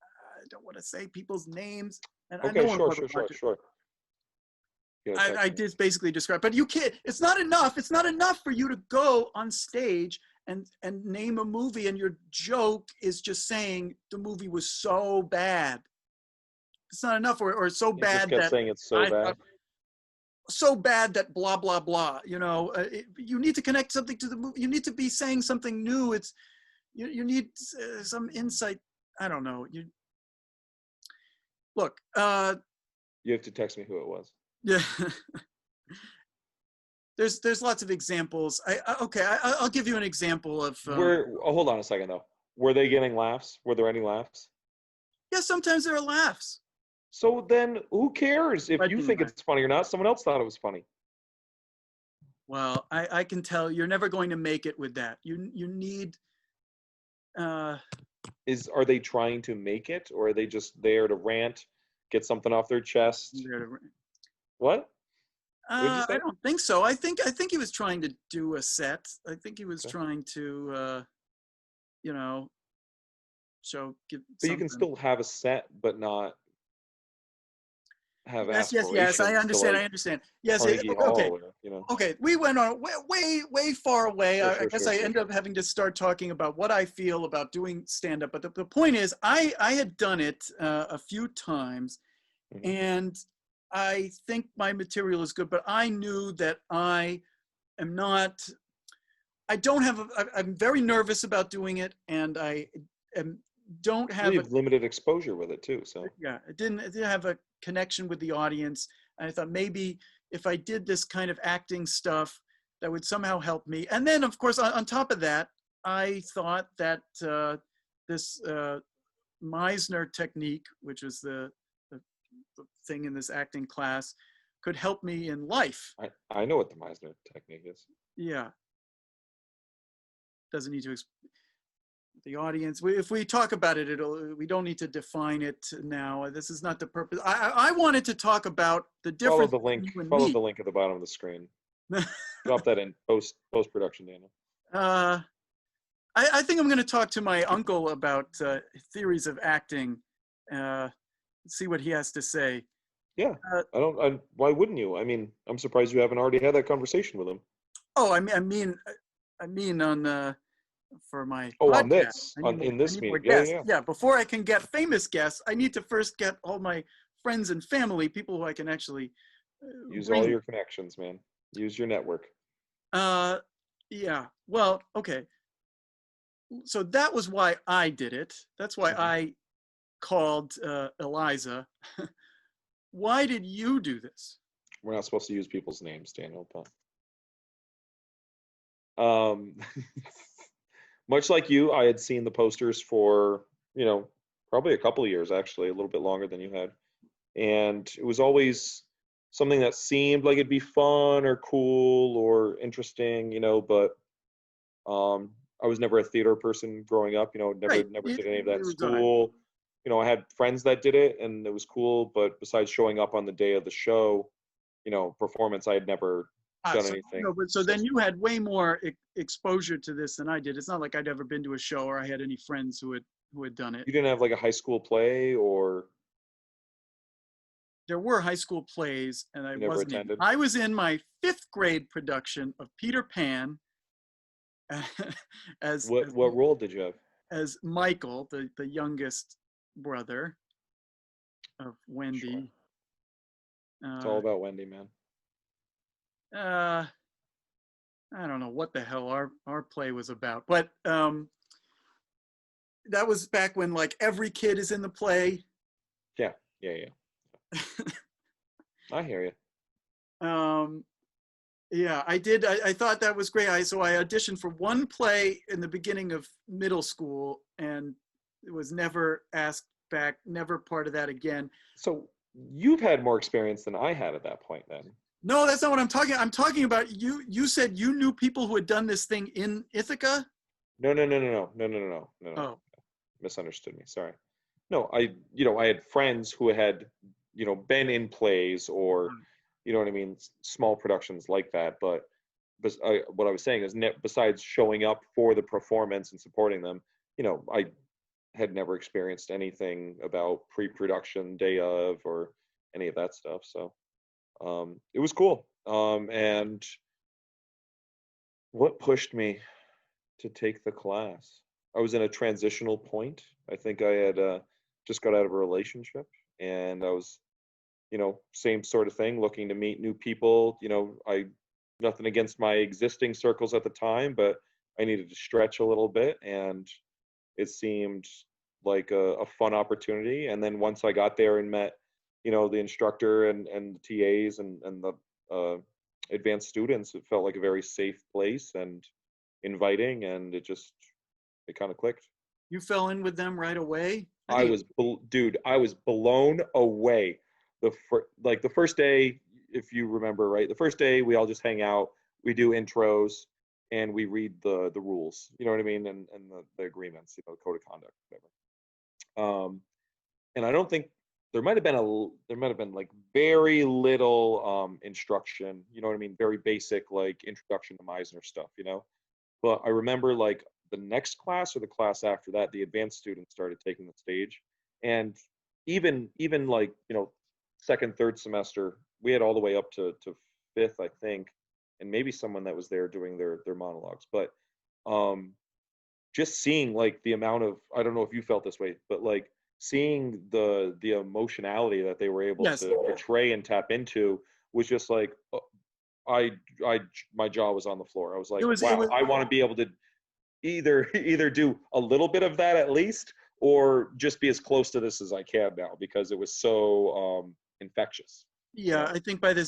I don't want to say people's names. And Okay, I know sure. Yeah, I just basically describe, but you can't. It's not enough. It's not enough for you to go on stage and name a movie, and your joke is just saying the movie was so bad. It's not enough, or so you bad just kept that saying it's so bad. So bad that blah blah blah. You need to connect something to the movie. You need to be saying something new. It's you need some insight. I don't know. Look. You have to text me who it was. Yeah. There's lots of examples. I'll give you an example of. Hold on a second though. Were they getting laughs? Were there any laughs? Yeah, sometimes there are laughs. So then, who cares if you think Right. it's funny or not? Someone else thought it was funny. Well, I can tell you're never going to make it with that. You need. Are they trying to make it, or are they just there to rant, get something off their chest? What? I don't think so. I think he was trying to do a set. I think he was trying to, show. But you can still have a set, but not have aspirations. Yes. I understand. Yes. Carnegie Okay. Hall, Okay. We went on way far away. I guess I ended up sure. having to start talking about what I feel about doing stand-up. But the point is, I had done it a few times, Mhm. and I think my material is good, but I knew that I am not. I'm very nervous about doing it, and I don't have. You have limited exposure with it too, so. Yeah, it didn't have a connection with the audience. And I thought maybe if I did this kind of acting stuff, that would somehow help me. And then, of course, on top of that, I thought that this Meisner technique, which is the thing in this acting class, could help me in life. I know what the Meisner technique is. Yeah. Doesn't need to the audience. If we talk about it, we don't need to define it now. This is not the purpose. I wanted to talk about the difference. Follow the link at the bottom of the screen. Drop that in post production, Daniel. I think I'm going to talk to my uncle about theories of acting. See what he has to say. Yeah, why wouldn't you? I mean, I'm surprised you haven't already had that conversation with him. Oh, I mean on for my podcast. in this meeting. Yeah. Before I can get famous guests, I need to first get all my friends and family, people who I can actually use all your connections, man. Use your network. Yeah. Well, okay. So that was why I did it. That's why I called Eliza. Why did you do this? We're not supposed to use people's names, Daniel. But much like you, I had seen the posters for, probably a couple of years, actually, a little bit longer than you had. And it was always something that seemed like it'd be fun or cool or interesting, but I was never a theater person growing up, never did any of that in school. I had friends that did it and it was cool, but besides showing up on the day of the show, performance, I had never done anything. No, but so then you had way more exposure to this than I did. It's not like I'd ever been to a show or I had any friends who had done it. You didn't have like a high school play, or? There were high school plays, and I wasn't. Attended? I was in my 5th grade production of Peter Pan. What role did you have? As Michael, the youngest brother of Wendy. Sure. It's all about Wendy, man. I don't know what the hell our play was about, but that was back when like every kid is in the play. Yeah. I hear you. Yeah, I did. I thought that was great. So I auditioned for one play in the beginning of middle school, and it was never asked back. Never part of that again. So you've had more experience than I had at that point then. No, that's not what I'm talking. I'm talking about you. You said you knew people who had done this thing in Ithaca. No. Oh, Misunderstood me. Sorry. No, I had friends who had, been in plays or, you know what I mean, small productions like that. But what I was saying is, besides showing up for the performance and supporting them, I had never experienced anything about pre-production, day of, or any of that stuff. So it was cool. And what pushed me to take the class? I was in a transitional point. I think I had just got out of a relationship, and I was, same sort of thing, looking to meet new people. I nothing against my existing circles at the time, but I needed to stretch a little bit, and it seemed like a fun opportunity. And then once I got there and met, the instructor and the TAs and the advanced students, it felt like a very safe place and inviting, and it kind of clicked. you fell in with them right away. Dude, I was blown away. The first day, if you remember, right, the first day we all just hang out, we do intros, and we read the rules, you know what I mean, and the agreements, the code of conduct, whatever. And I don't think there might have been like very little instruction, you know what I mean, very basic like introduction to Meisner stuff, But I remember like the next class or the class after that, the advanced students started taking the stage, and even like second, third semester, we had all the way up to fifth, I think, and maybe someone that was there doing their monologues. But just seeing like the amount of, I don't know if you felt this way, but like seeing the emotionality that they were able Yes. to portray and tap into was just like my jaw was on the floor. I was like, wow, I want to be able to either do a little bit of that at least, or just be as close to this as I can now, because it was so infectious. Yeah, I think by the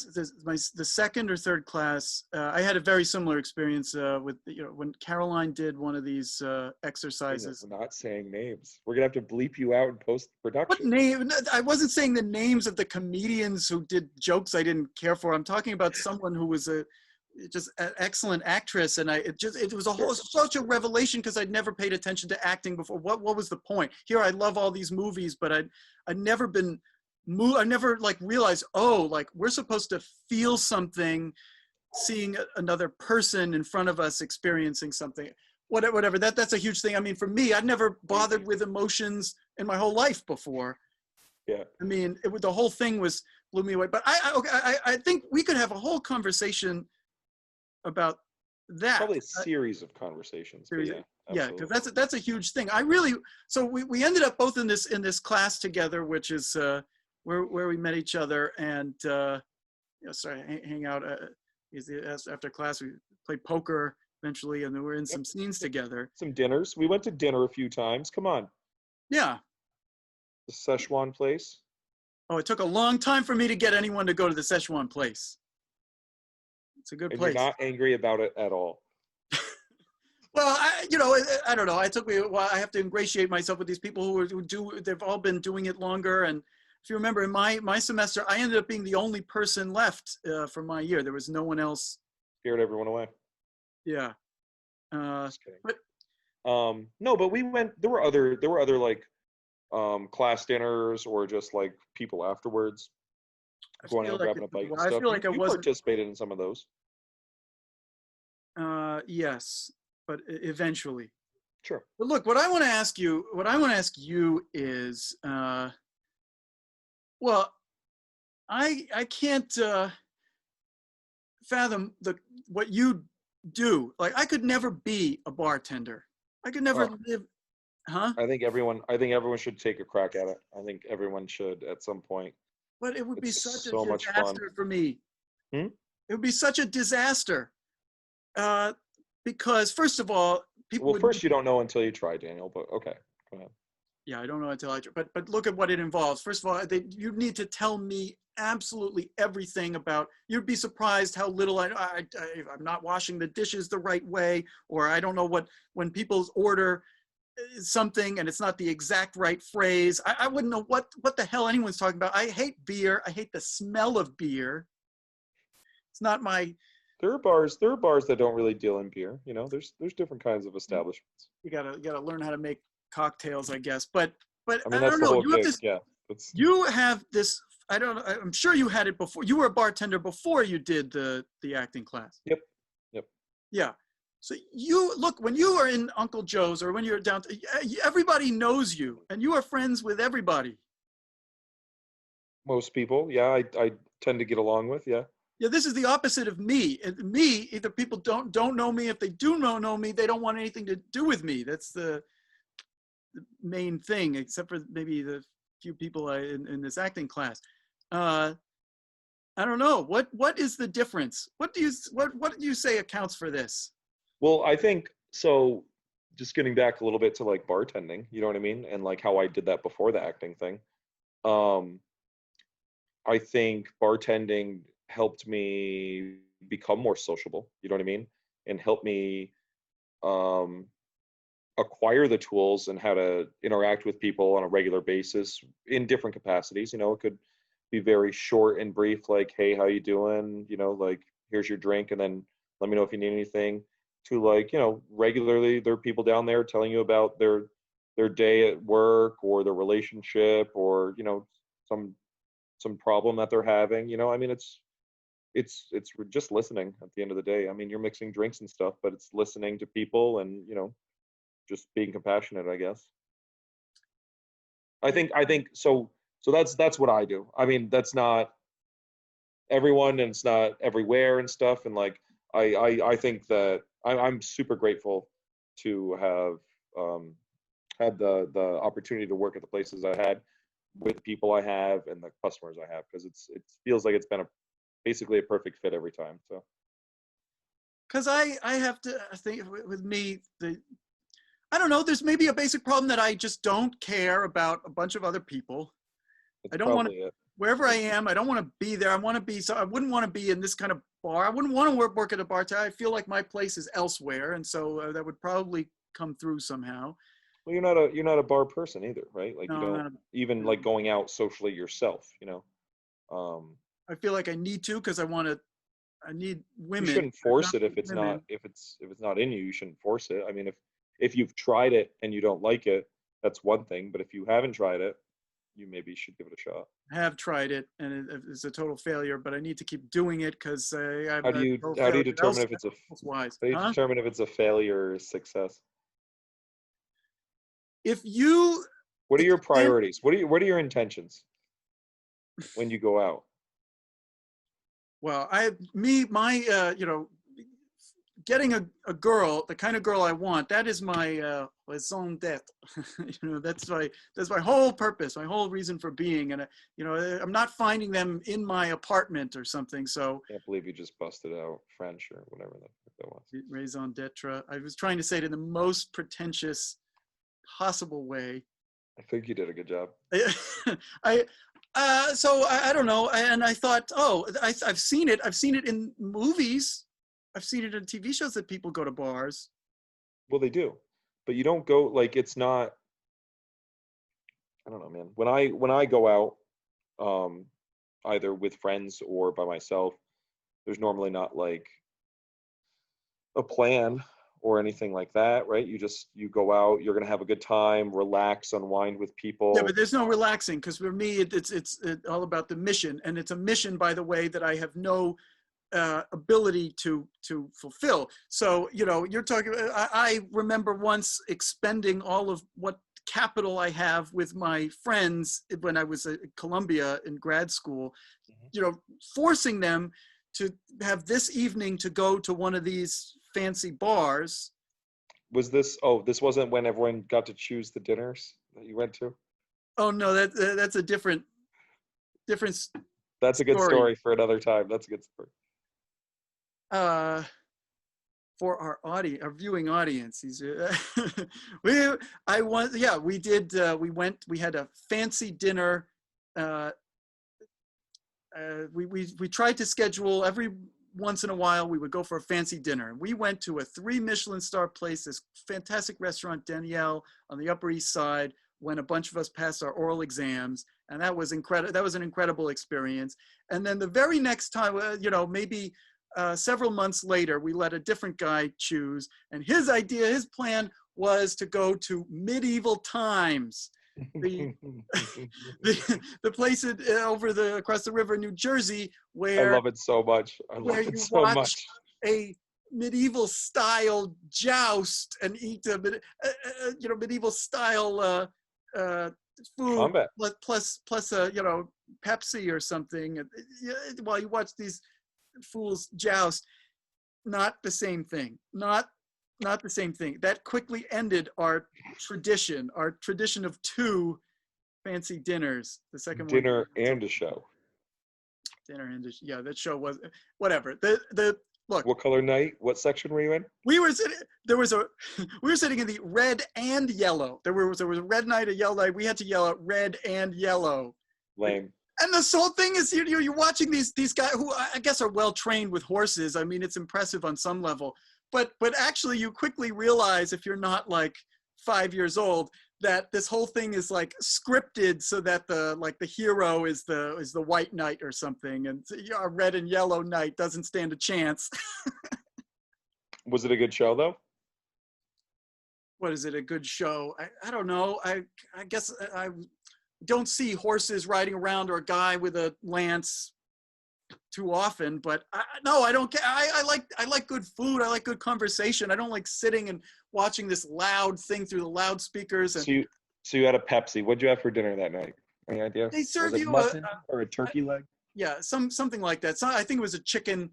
second or third class, I had a very similar experience with when Caroline did one of these exercises. We're not saying names. We're gonna have to bleep you out in post production. What name? I wasn't saying the names of the comedians who did jokes I didn't care for. I'm talking about someone who was just an excellent actress, and it was such a revelation, because I'd never paid attention to acting before. What was the point? Here, I love all these movies, but I'd never been moved. I never like realized, oh, like we're supposed to feel something, seeing another person in front of us experiencing something. Whatever. That's a huge thing. I mean, for me, I'd never bothered with emotions in my whole life before. Yeah. I mean, the whole thing blew me away. But I think we could have a whole conversation about that. Probably a series of conversations. Yeah, because that's a huge thing. So we ended up both in this class together, which is where we met each other, and hang out. After class, we played poker eventually, and then we're in some scenes together. Some dinners. We went to dinner a few times. Come on. Yeah. The Szechuan place. Oh, it took a long time for me to get anyone to go to the Szechuan place. It's a good place. You're not angry about it at all. Well, I don't know. It took me a while. I have to ingratiate myself with these people they've all been doing it longer. And if you remember, in my semester, I ended up being the only person left for my year. There was no one else. Scared everyone away. Yeah. Just kidding. But no, but we went. There were other like class dinners, or just like people afterwards going out grabbing a bite and stuff. I feel like you participated in some of those. Yes, but eventually. Sure. But look, what I want to ask you is, well, I can't fathom what you do. Like, I could never be a bartender. I could never live. Huh? I think everyone should take a crack at it. I think everyone should at some point. But it would be such a disaster for me. Hmm? It would be such a disaster. Uh, because first of all, people Well, would, first you don't know until you try, Daniel. But okay, go ahead. yeah, I don't know until but look at what it involves. First of all, you need to tell me absolutely everything about. You'd be surprised how little I'm not washing the dishes the right way, or I don't know what when people order something and it's not the exact right phrase. I wouldn't know what the hell anyone's talking about. I hate beer. I hate the smell of beer. It's not my. There are bars. There are bars that don't really deal in beer. You know, there's different kinds of establishments. You gotta learn how to make cocktails, I guess. But I mean, I that's don't the know. whole gig. Yeah, it's You have this. I don't know. I'm sure you had it before. You were a bartender before you did the acting class. yep, yep. Yeah. So you look when you are in Uncle Joe's or when you're down. Everybody knows you, and you are friends with everybody. Most people, yeah, I tend to get along with. Yeah, Yeah, this is the opposite of me. Me, either people don't know me. If they do know me, they don't want anything to do with me. That's the main thing, except for maybe the few people in this acting class. Uh, I don't know. What is the difference? What do you say accounts for this? well, I think so. Just getting back a little bit to like bartending, you know what I mean, and like how I did that before the acting thing. Um, I think bartending helped me become more sociable. You know what I mean, and helped me um, acquire the tools and how to interact with people on a regular basis in different capacities. You know, it could be very short and brief, like, "Hey, how you doing?" You know, like, "Here's your drink, and then let me know if you need anything." To like, you know, regularly there are people down there telling you about their day at work or their relationship or some some problem that they're having. You know, I mean, it's just listening at the end of the day. I mean, you're mixing drinks and stuff, but it's listening to people and just being compassionate, I guess. I think so. So that's what I do. I mean, that's not everyone, and it's not everywhere and stuff. And like, I think that I'm super grateful to have had the opportunity to work at the places I had with the people I have and the customers I have, because it feels like it's been basically a perfect fit every time. So Because I have to I think with me I don't know. There's maybe a basic problem that I just don't care about a bunch of other people. that's I don't want to, probably it. wherever I am, I don't want to be there. I want to be, so I wouldn't want to be in this kind of bar. I wouldn't want to work at a bar. I feel like my place is elsewhere. And so that would probably come through somehow. Well, you're not a bar person either, right? Like, you No, I'm don't not, even like going out socially yourself. I feel like I need to, because I need You women. shouldn't I've force not it if met it's not women. if it's not in you. You shouldn't force it. I mean, if you've tried it and you don't like it, that's one thing. But if you haven't tried it, you maybe should give it a shot. Have tried it and it's a total failure, but I need to keep doing it because I'm How do a you total how do you failure determine if it's a elsewise. how do you Huh? determine if it's a failure or a success? If you What are your extend priorities? What are your intentions when you go out? Well, my, getting a girl, the kind of girl I want, that is my raison d'être. That's my whole purpose, my whole reason for being. And, I'm not finding them in my apartment or something. So Can't believe you just busted out French or whatever that was. raison d'être, I was trying to say it in the most pretentious possible way. I think you did a good job. I, so I don't know. And I thought, oh, I've seen it. I've seen it in movies. I've seen it in TV shows that people go to bars. Well, they do, but you don't go like it's not. I don't know, man. When I go out, um, either with friends or by myself, there's normally not like a plan or anything like that, right? You go out, you're gonna have a good time, relax, unwind with Yeah, but people. there's no relaxing because for me, it's all about the mission, and it's a mission, by the way, that I have no ability to fulfill. So you're talking. I remember once expending all of what capital I have with my friends when I was at Columbia in grad school. Mhm. Forcing them to have this evening to go to one of these fancy bars. Was this? Oh, this wasn't when everyone got to choose the dinners that you went to. Oh no, that's a different That's a good story. story for another time. That's a good story. Uh, for our audience, our viewing audience. We did. We had a fancy dinner. We tried to schedule every once in a while. We would go for a fancy dinner. We went to a 3 Michelin star place, this fantastic restaurant, Danielle, on the Upper East Side, when a bunch of us passed our oral exams. And that was incredible. That was an incredible experience. And then the very next time, maybe several months later, we let a different guy choose. And his plan was to go to Medieval Times, the place across the river in New Jersey, where I love it so much. I love it so much. A medieval style joust and eat medieval style food. Combat. plus Pepsi or something while you watch these fools joust. Not the same thing. Not the same thing. That quickly ended our tradition of 2 fancy dinners. The second Dinner one, and a show. dinner and that show was whatever. Look. What color night? What section were you in? We were sitting in the red and yellow. There was a red night, a yellow night. We had to yell out red and yellow. Lame. And the whole thing is you're watching these guys who I guess are well trained with horses. I mean, it's impressive on some level, but actually you quickly realize, if you're not like 5 years old, that this whole thing is like scripted so that the hero is the white knight or something, and a red and yellow knight doesn't stand a chance. Was it a good show though? What is it? A good show? I don't know. I guess I don't see horses riding around or a guy with a lance too often, but I don't care. I like good food. I like good conversation. I don't like sitting and watching this loud thing through the loudspeakers. And so you had a Pepsi. What'd you have for dinner that night? Any idea? They serve was it you mutton or a turkey leg? Yeah, something like that. So I think it was a chicken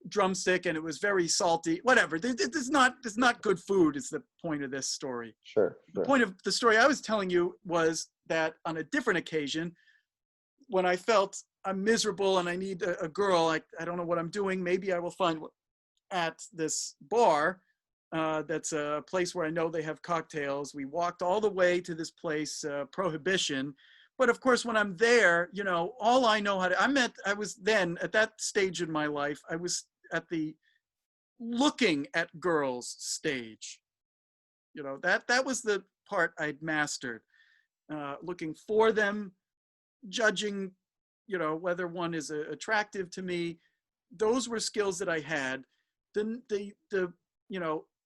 drumstick, and it was very salty. Whatever. It's not good food. Is the point of this story. Sure. The point of the story I was telling you was that on a different occasion, when I felt I'm miserable and I need a girl, I don't know what I'm doing. Maybe I will find one at this bar. That's a place where I know they have cocktails. We walked all the way to this place, Prohibition. But of course, when I'm there, all I know I was then at that stage in my life, I was at the looking at girls stage. That was the part I'd mastered. Looking for them, judging, whether one is attractive to me. Those were skills that I had.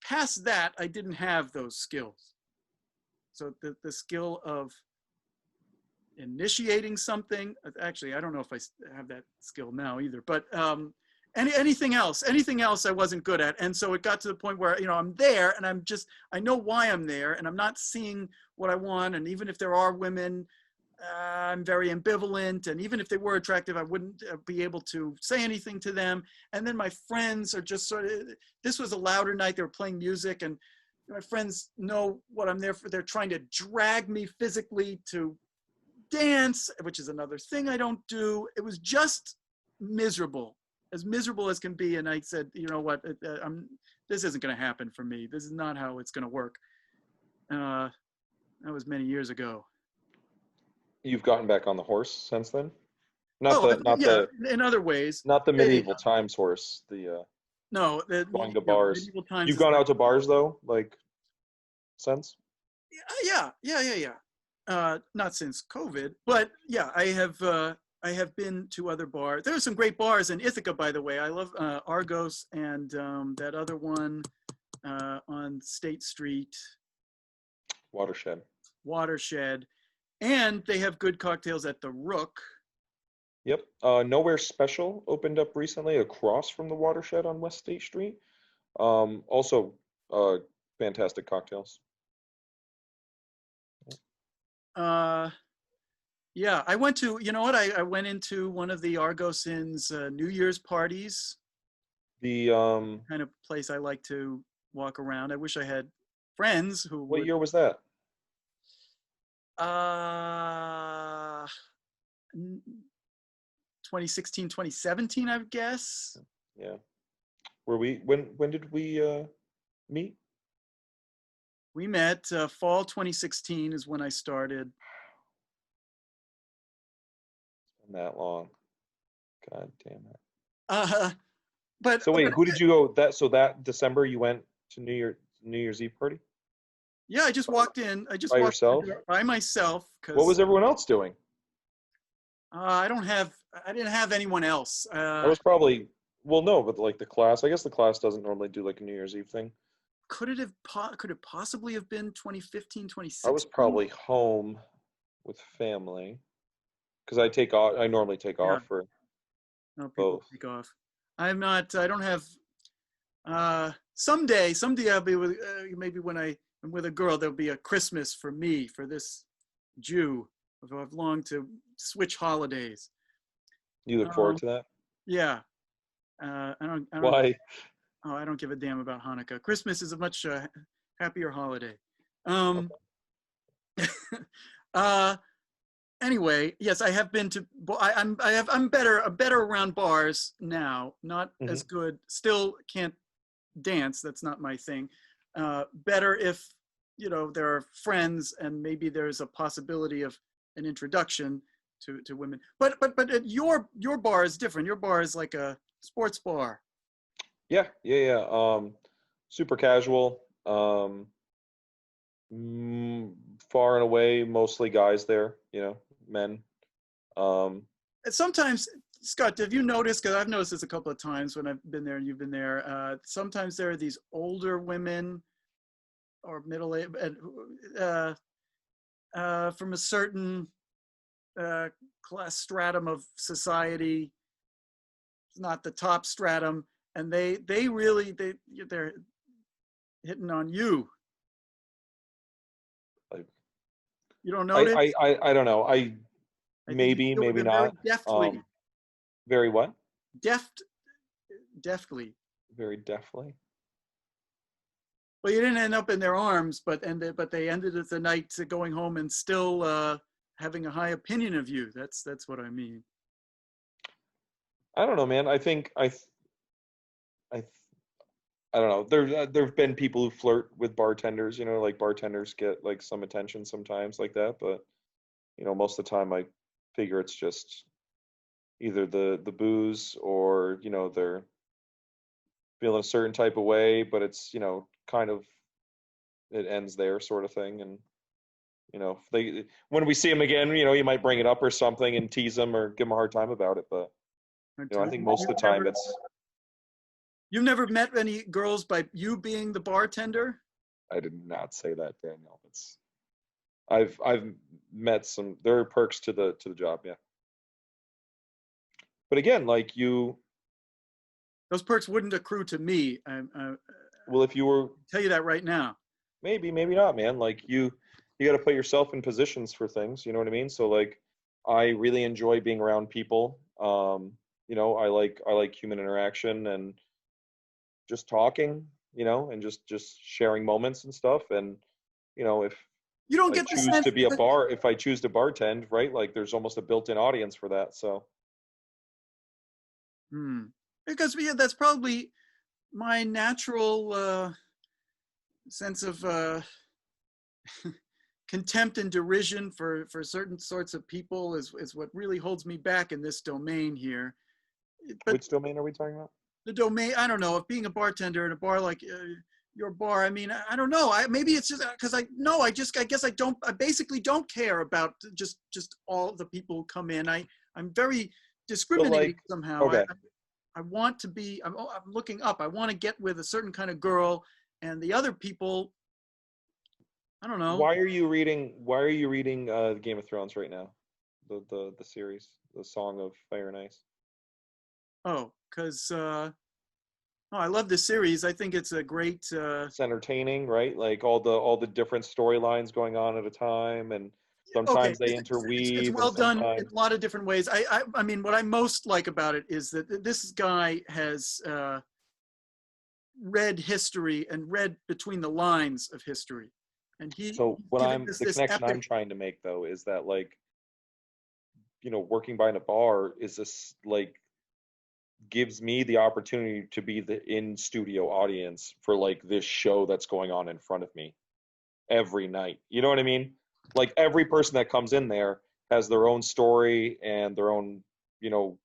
Past that, I didn't have those skills. So the skill of initiating something, actually, I don't know if I have that skill now either, but anything else I wasn't good at. And so it got to the point where, I'm there and I know why I'm there, and I'm not seeing what I want. And even if there are women, I'm very ambivalent. And even if they were attractive, I wouldn't be able to say anything to them. And then my friends are just this was a louder night. They were playing music, and my friends know what I'm there for. They're trying to drag me physically to dance, which is another thing I don't do. It was just miserable as can be. And I said, you know what, this isn't going to happen for me. This is not how it's going to work. That was many years ago. You've gotten back on the horse since then? In other ways. Not the medieval times horse. No, going to bars. Medieval times. You've gone out to bars though, like since? Yeah. Not since COVID, but yeah, I have been to other bars. There are some great bars in Ithaca, by the way. I love Argos and that other one on State Street. Watershed. And they have good cocktails at the Rook. Yep. Nowhere Special opened up recently across from the Watershed on West State Street. Also, fantastic cocktails. Yeah, I went to, I went into one of the Argos Inn's New Year's parties. The kind of place I like to walk around. I wish I had friends who What year was that? 2016, 2017, I guess. Yeah. Were we when did we meet? We met fall 2016 is when I started. It's been that long. God damn it. Uh, but So wait, who did you go that so that December you went to New Year's Eve party? yeah, I just walked in. I just By walked in yourself? by myself What was because everyone else doing? I didn't have anyone else. I was probably well no, but like the class. I guess the class doesn't normally do like a New Year's Eve thing. Could it possibly have been 2015, I was 2016? probably home with family because I take off. I normally take Yeah, off for no, people both. take off. I'm not. I don't have. Someday I'll be with maybe when I'm with a girl. There'll be a Christmas for me for this Jew. I've longed to switch holidays. You look forward Um, to that? yeah. I don't. Why? Oh, I don't give a damn about Hanukkah. Christmas is a much happier holiday. Um, Okay. uh, anyway, yes, I have been to. I'm better around bars now. Not Hmm. as good. Still can't dance. That's not my thing. Better if there are friends and maybe there's a possibility of an introduction to women. But your bar is different. Your bar is like a sports bar. Yeah. Super casual. Far and away, mostly guys there. Men. Um, And sometimes, Scott, have you noticed? Because I've noticed this a couple of times when I've been there and you've been there. Sometimes there are these older women or middle age from a certain class stratum of society. It's not the top stratum, and they're hitting on you. like You don't notice? I don't know. I think you Maybe do maybe it very not. deftly, Very what? deft, deftly. Very definitely. Well, you didn't end up in their arms, but they ended the night going home and still having a high opinion of you. That's what I mean. I don't know, man. I think I I don't know. There've been people who flirt with bartenders. Like bartenders get like some attention sometimes like that, but most of the time I figure it's just either the booze or they're feeling a certain type of way, but it's kind of it ends there sort of thing. And if they when we see them again, you might bring it up or something and tease them or give them a hard time about it. But I think most of the time it's You've never met any girls by you being the bartender? I did not say that, Daniel. I've met some. There are perks to the job, yeah. But again, like Those perks wouldn't accrue to me. well, if you were Tell you that right now. maybe not, man. Like you got to put yourself in positions for things. You know what I mean? So like, I really enjoy being around people. I like human interaction and just talking. And just sharing moments and stuff. And if You don't I get the choose sense to be a that, bar, if I choose to bartend, right? Like there's almost a built-in audience for that. So because yeah, that's probably my natural sense of contempt and derision for certain sorts of people is what really holds me back in this domain here. But which domain are we talking about? the domain, I don't know, of being a bartender in a bar like your bar. I mean, I don't know. Maybe it's just because I guess I basically don't care about just all the people who come in. I'm very But discriminating like, somehow. okay, I want to be. I'm looking up. I want to get with a certain kind of girl, and the other people, I don't know. why are you reading Game of Thrones right now? The series, the Song of Fire and Ice. Oh, because I love this series. I think it's a great. It's entertaining, right? Like all the different storylines going on at a time, and Okay, sometimes they it's interweave, and well done in sometimes a lot of different ways. I mean, what I most like about it is that this guy has read history and read between the lines of history, and he's so what giving I'm us the this connection I'm epic. trying to make though is that like working behind a bar is this like gives me the opportunity to be the in studio audience for like this show that's going on in front of me every night. You know what I mean? Like every person that comes in there has their own story and their own, you know,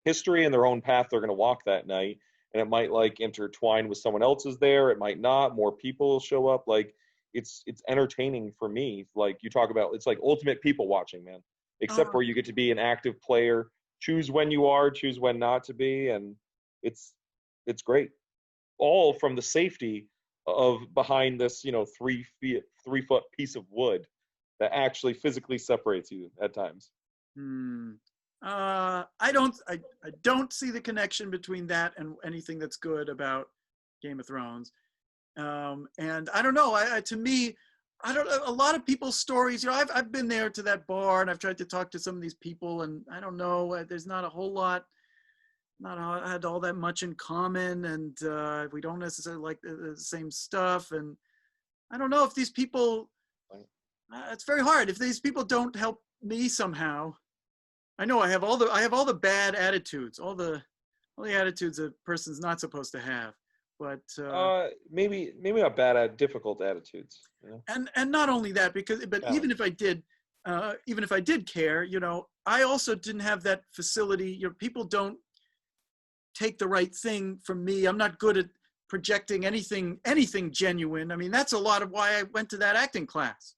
history and their own path they're going to walk that night. And it might like intertwine with someone else's there. It might not. More people will show up. Like it's entertaining for me. Like you talk about, it's like ultimate people watching, man. Except Oh, for you get to be an active player, choose when you are, choose when not to be, and it's it's great. All from the safety of behind this, you know, 3 foot piece of wood that actually physically separates you at times. hmm. I don't see the connection between that and anything that's good about Game of Thrones. And I don't know. To me, I don't know. A lot of people's stories. You know, I've been there to that bar and I've tried to talk to some of these people, and I don't know. There's not a whole lot. Had all that much in common, and we don't necessarily like the same stuff. And I don't know if these people. It's very hard if these people don't help me somehow. I know I have all the bad attitudes, all the attitudes a person's not supposed to have. But Maybe not bad at difficult attitudes. You know? and not only that, because but Challenge. even if I did care, you know, I also didn't have that facility. You know, people don't take the right thing from me. I'm not good at projecting anything genuine. I mean, that's a lot of why I went to that acting class.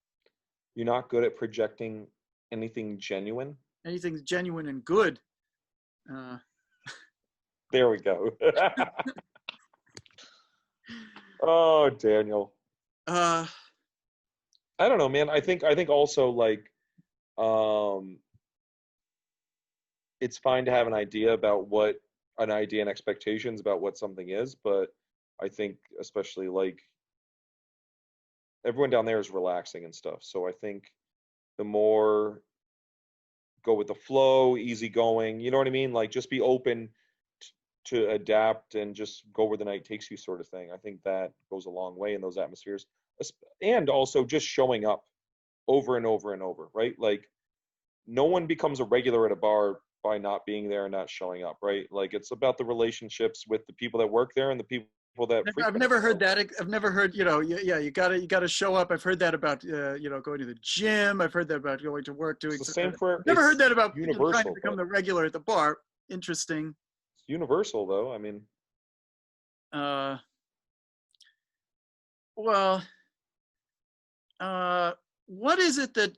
You're not good at projecting anything genuine. Anything genuine and good. Uh, There we go. Oh, Daniel. uh, I don't know, man. I think also like um it's fine to have an idea about what an idea and expectations about what something is, but I think especially like everyone down there is relaxing and stuff. So I think the more go with the flow, easy going, you know what I mean? Like just be open to adapt and just go where the night takes you sort of thing. I think that goes a long way in those atmospheres. And also just showing up over and over and over, right? Like no one becomes a regular at a bar by not being there and not showing up, right? Like it's about the relationships with the people that work there and the people that I've frequent never it. heard that. I've never heard, you know, yeah, you gotta show up. I've heard that about, you know, going to the gym. I've heard that about going to work, It's doing, the same for never heard it's that about, you know, trying to universal, become but the regular at the bar. Interesting. it's universal though. I mean, Uh, well, uh, what is it that,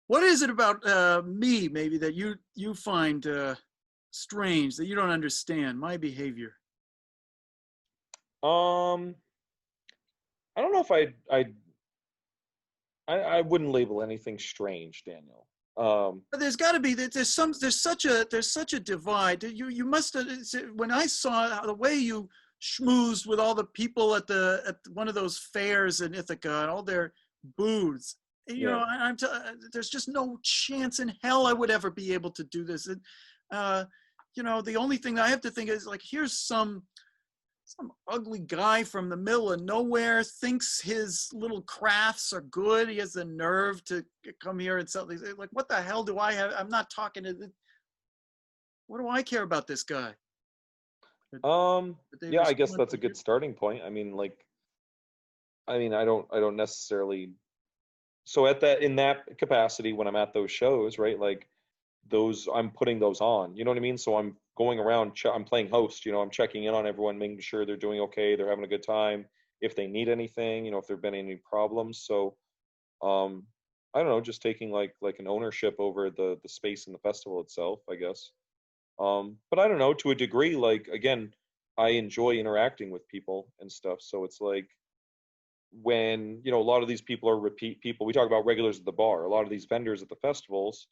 what is it about me maybe that you find strange, that you don't understand my behavior? um, I don't know if I wouldn't label anything strange, Daniel. But there's got to be, there's such a divide. You must have, when I saw the way you schmoozed with all the people at one of those fairs in Ithaca and all their booths. You Yeah. know, there's just no chance in hell I would ever be able to do this. And, you know, the only thing I have to think is like, here's some ugly guy from the middle of nowhere thinks his little crafts are good. He has the nerve to come here and sell these. Like, what the hell do I have? I'm not talking to. What do I care about this guy? But they Yeah, I guess respond that's a to you. good starting point. I mean, like, I don't necessarily. So at that in that capacity, when I'm at those shows, right? Like those, I'm putting those on. You know what I mean? So I'm going around. I'm playing host. You know, I'm checking in on everyone, making sure they're doing okay, they're having a good time. If they need anything, you know, if there've been any problems. So, um, I don't know, just taking like an ownership over the space and the festival itself, I guess. But I don't know, to a degree, like again, I enjoy interacting with people and stuff. So it's like when, you know, a lot of these people are repeat people. We talk about regulars at the bar. A lot of these vendors at the festivals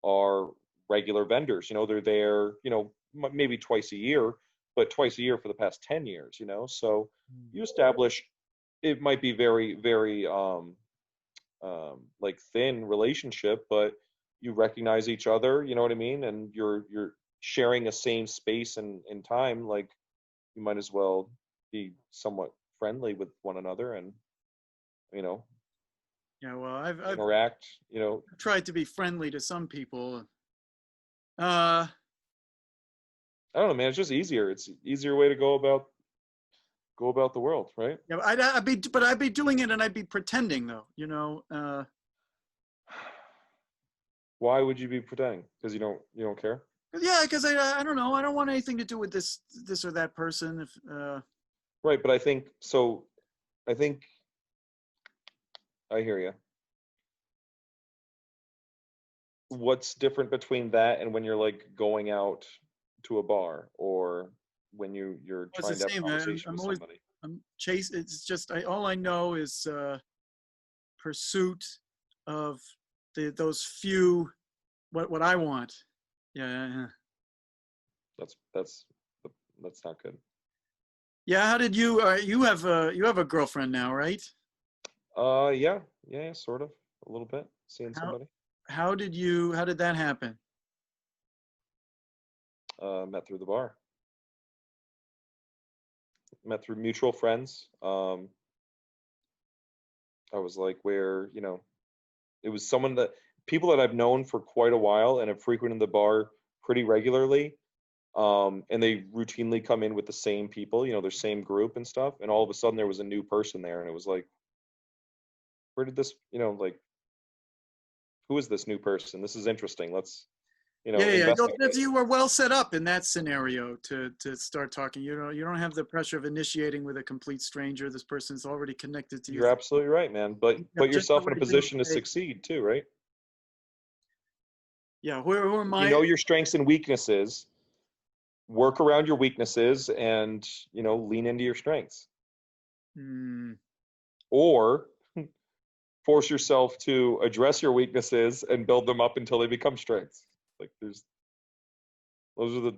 are regular vendors. You know, they're there, you know, maybe twice a year, but twice a year for the past 10 years, you know. So you establish, it might be very, very like thin relationship, but you recognize each other, you know what I mean? And you're sharing a same space and time, like you might as well be somewhat friendly with one another and, you know, Yeah, well, I've interact, you know. tried to be friendly to some people. Uh, I don't know, man. It's just easier. It's an easier way to go about the world, right? yeah, I'd be doing it and I'd be pretending though, you know. Why would you be pretending? Because you don't care? Yeah, because I don't know. I don't want anything to do with this or that person. If Right, but I think so. I think I hear you. What's different between that and when you're like going out to a bar or when you're it's the trying to have a same. conversation I'm with always somebody? It's just all I know is pursuit of those few what I want. Yeah, yeah, yeah. That's that's that's not good. Yeah, how did you? You have a girlfriend now, right? Yeah, sort of, a little bit. Seeing How somebody. how did that happen? Met through the bar. Met through mutual friends. I was like, where it was someone that people that I've known for quite a while and have frequented the bar pretty regularly. And they routinely come in with the same people, their same group and stuff. And all of a sudden there was a new person there, and it was like, where did this, like, who is this new person? This is interesting. Let's, Yeah, yeah. investigate. You were well set up in that scenario to start talking. You don't have the pressure of initiating with a complete stranger. This person's already connected to you. You're absolutely right, man. But You have put just the yourself in a right thing to position to say. succeed too, right? Yeah, who are If you my? know your strengths and weaknesses, work around your weaknesses and, lean into your strengths. Hmm. Or force yourself to address your weaknesses and build them up until they become strengths. Like those are the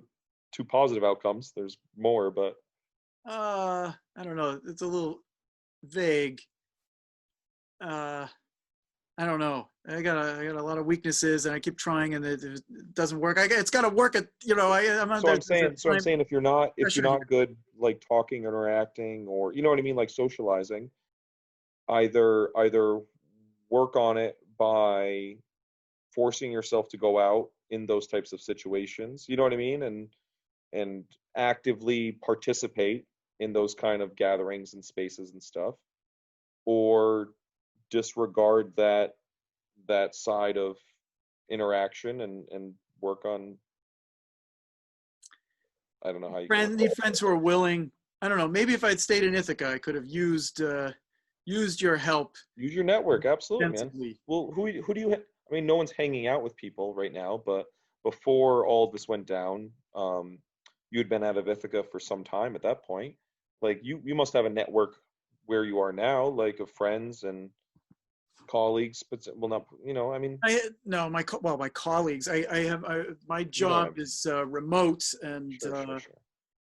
two positive outcomes. There's more, but I don't know. It's a little vague. Uh, I don't know. I got a lot of weaknesses, and I keep trying, and it doesn't work. It's got to work at I'm on so I'm there's a saying so I'm time saying if you're pressure here. not good like talking, interacting, or you know what I mean, like socializing, either work on it by forcing yourself to go out in those types of situations, you know what I mean, and actively participate in those kind of gatherings and spaces and stuff, or disregard that side of interaction and work on, I don't know how you can work on Need friends who are willing. I don't know. Maybe if I'd stayed in Ithaca, I could have used your help use your network. Absolutely, man. extensively. Well, who do you I mean, no one's hanging out with people right now, but before all of this went down, you had been out of Ithaca for some time at that point. Like you must have a network where you are now, like of friends and colleagues, but well, not, I mean, I no my colleagues. My you know what I job mean. is remote, and Sure.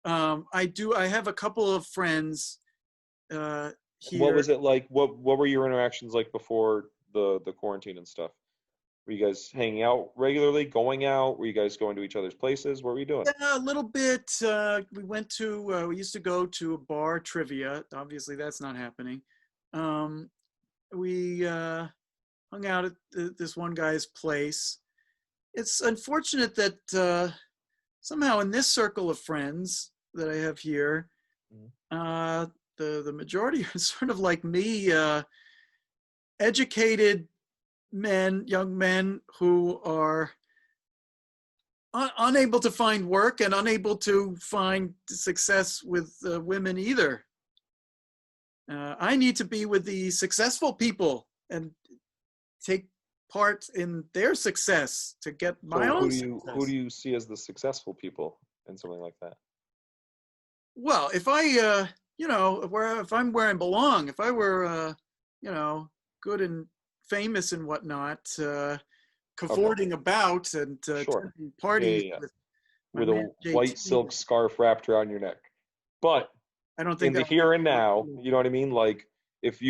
I have a couple of friends What here. was it like? What were your interactions like before the quarantine and stuff? Were you guys hanging out regularly, going out? Were you guys going to each other's places? What were you doing? Yeah, a little bit. We used to go to a bar trivia. Obviously, that's not happening. Um, we hung out at this one guy's place. It's unfortunate that somehow in this circle of friends that I have here, Mhm. the majority are sort of like me, educated young men who are unable to find work and unable to find success with women either. I need to be with the successful people and take part in their success to get my So own who do success. you see as the successful people in something like that? Well, if if I'm where I belong, if I were, good and famous and whatnot, Okay, cavorting about and sure. attending Yeah, parties yeah, yeah. with my With man a white JT, silk scarf wrapped around your neck. But I don't think in the that here and now, would. you know what I mean? Like if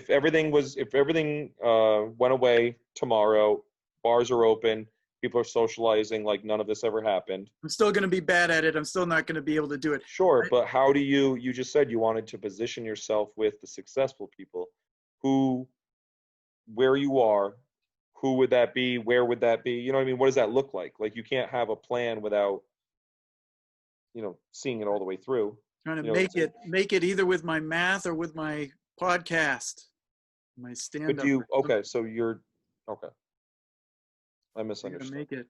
everything went away tomorrow, bars are open, people are socializing like none of this ever happened. I'm still going to be bad at it. I'm still not going to be able to do it. Sure, but how do you just said you wanted to position yourself with the successful people who, where you are, who would that be? Where would that be? You know what I mean? What does that look like? Like you can't have a plan without, seeing it all the way through. Trying to You know, make it either with my math or with my podcast, my but stand-up. okay, so okay. I I gotta misunderstood. make it.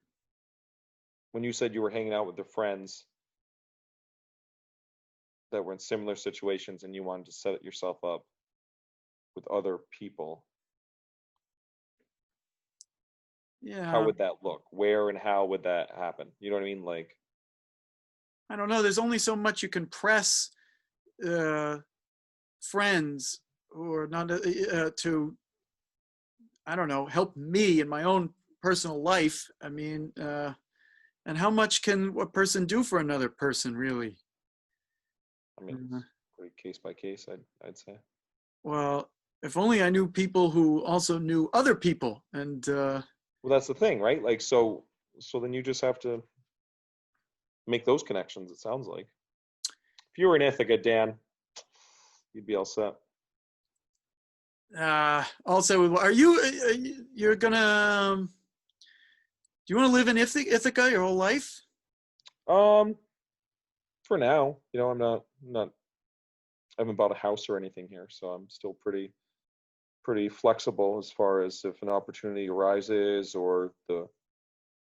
When you said you were hanging out with your friends that were in similar situations and you wanted to set yourself up with other people, Yeah. how would that look? Where and how would that happen? You know what I mean? Like, I don't know. There's only so much you can press friends who are not to, I don't know, help me in my own personal life. I mean, and how much can a person do for another person, really? I mean, it's pretty case by case, I'd say. Well, if only I knew people who also knew other people. And Well, that's the thing, right? Like, so then you just have to make those connections, it sounds like. If you were in Ithaca, Dan, you'd be all set. also, you're gonna, do you want to live in Ithaca your whole life? For now, I'm not, I haven't bought a house or anything here, so I'm still pretty flexible as far as if an opportunity arises or the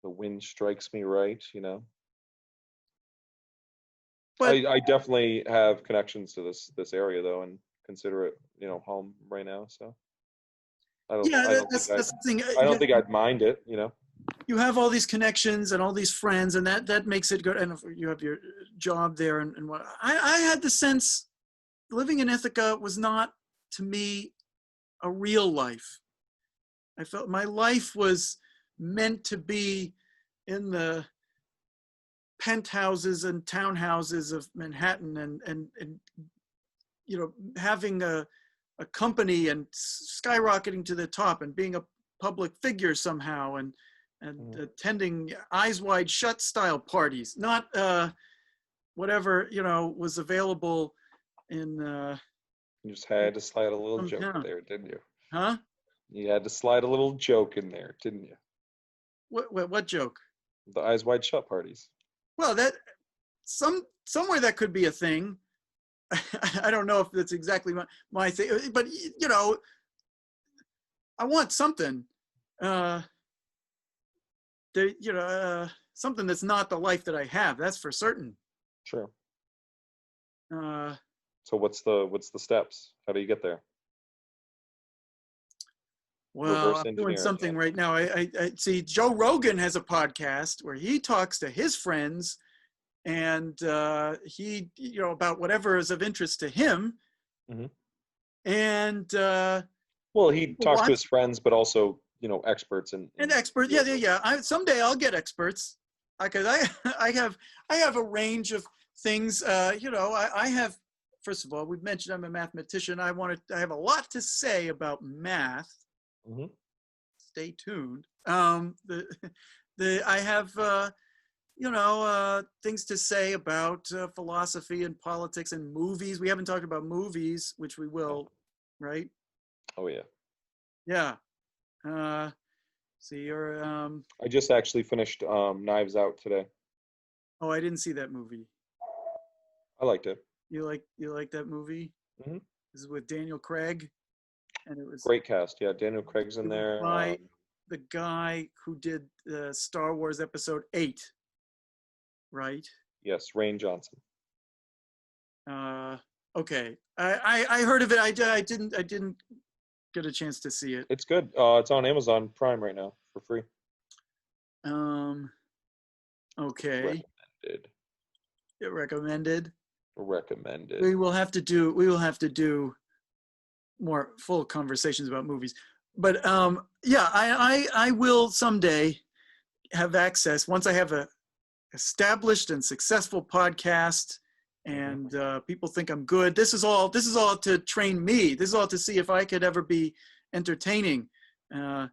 wind strikes me right. But I definitely have connections to this area though, and consider it home right now. So yeah, I don't that's think the thing. I don't think I'd mind it. You have all these connections and all these friends, and that makes it good. And you have your job there, and what I had the sense living in Ithaca was not, to me, a real life. I felt my life was meant to be in the penthouses and townhouses of Manhattan, and having a company and skyrocketing to the top and being a public figure somehow, and attending Eyes Wide Shut style parties, not whatever was available in You just had to slide a little some joke town. there, didn't you? Huh? You had to slide a little joke in there, didn't you? What joke? The Eyes Wide Shut parties. Well, that somewhere that could be a thing. I don't know if that's exactly my thing, but I want something. Something that's not the life that I have. That's for certain. Sure. Uh, So what's the steps? How do you get there? well, Reverse I'm doing engineer it, something yeah. right now. I see Joe Rogan has a podcast where he talks to his friends, and he about whatever is of interest to him. Mhm. And Well, he talks to watch his friends, but also experts in experts. Yeah. Someday I'll get experts, because I have a range of things. I have. First of all, we've mentioned I'm a mathematician. I have a lot to say about math. Mhm. Stay tuned. I have things to say about philosophy and politics and movies. We haven't talked about movies, which we will, right? Oh yeah. Yeah. So you're. I just actually finished Knives Out today. Oh, I didn't see that movie. I liked it. You like that movie? Mhm. This is with Daniel Craig, and it was Great cast. Yeah, Daniel Craig's in there. by the guy who did Star Wars Episode 8, right? Yes, Rain Johnson. Okay. I heard of it. I didn't get a chance to see it. It's good. It's on Amazon Prime right now for free. Okay. Recommended. Recommended. We will have to do more full conversations about movies. But yeah, I will someday have access, once I have a established and successful podcast, and people think I'm good. This is all to train me. This is all to see if I could ever be entertaining. And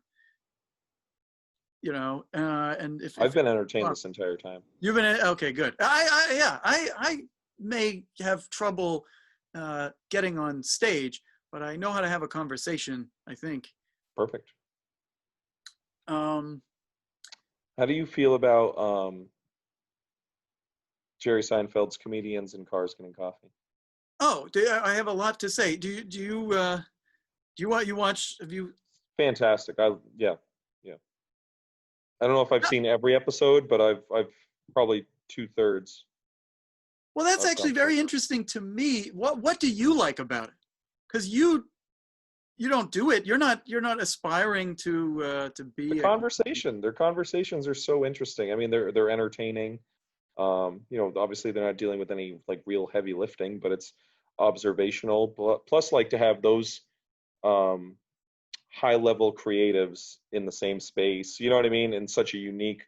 if I've been entertained this entire time. You've been okay, good. I may have trouble getting on stage, but I know how to have a conversation, I think. Perfect. How do you feel about Jerry Seinfeld's Comedians in Cars Getting Coffee? Oh, I have a lot to say. You watch? Have you? Fantastic. Yeah. I don't know if I've seen every episode, but I've probably 2/3 Well, that's of actually some. very interesting to me. What do you like about it? Because you don't do it. You're not aspiring to be The conversation. Their conversations are so interesting. I mean, they're entertaining. Obviously they're not dealing with any like real heavy lifting, but it's observational. Plus, like to have those um, high level creatives in the same space. You know what I mean? In such a unique,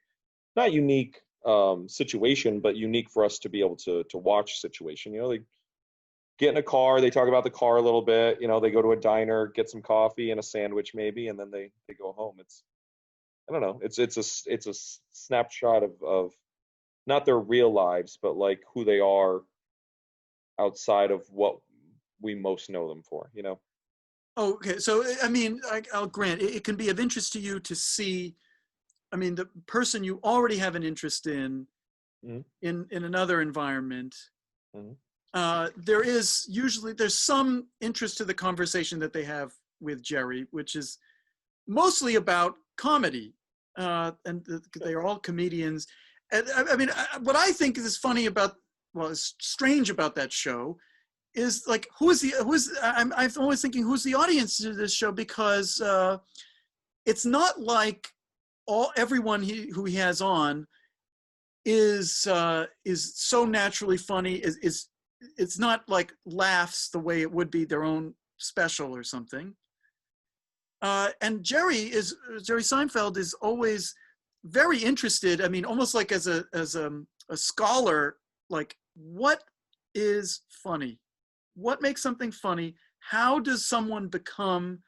not unique situation, but unique for us to be able to watch situation. They get in a car, they talk about the car a little bit. They go to a diner, get some coffee and a sandwich maybe, and then they go home. I don't know. It's a snapshot of not their real lives, but like who they are outside of what we most know them for. Oh, okay. So, I mean, I'll grant it can be of interest to you to see, I mean, the person you already have an interest in, Mhm. in another environment. Mhm. There's some interest to the conversation that they have with Jerry, which is mostly about comedy. They are all comedians. And I mean, what I think is funny is strange about that show is like, I'm always thinking, who's the audience to this show? Because it's not like everyone who he has on is so naturally funny. It's not like laughs the way it would be their own special or something. And Jerry Seinfeld is always very interested. I mean, almost like as a scholar, like what is funny? What makes something funny? How does someone become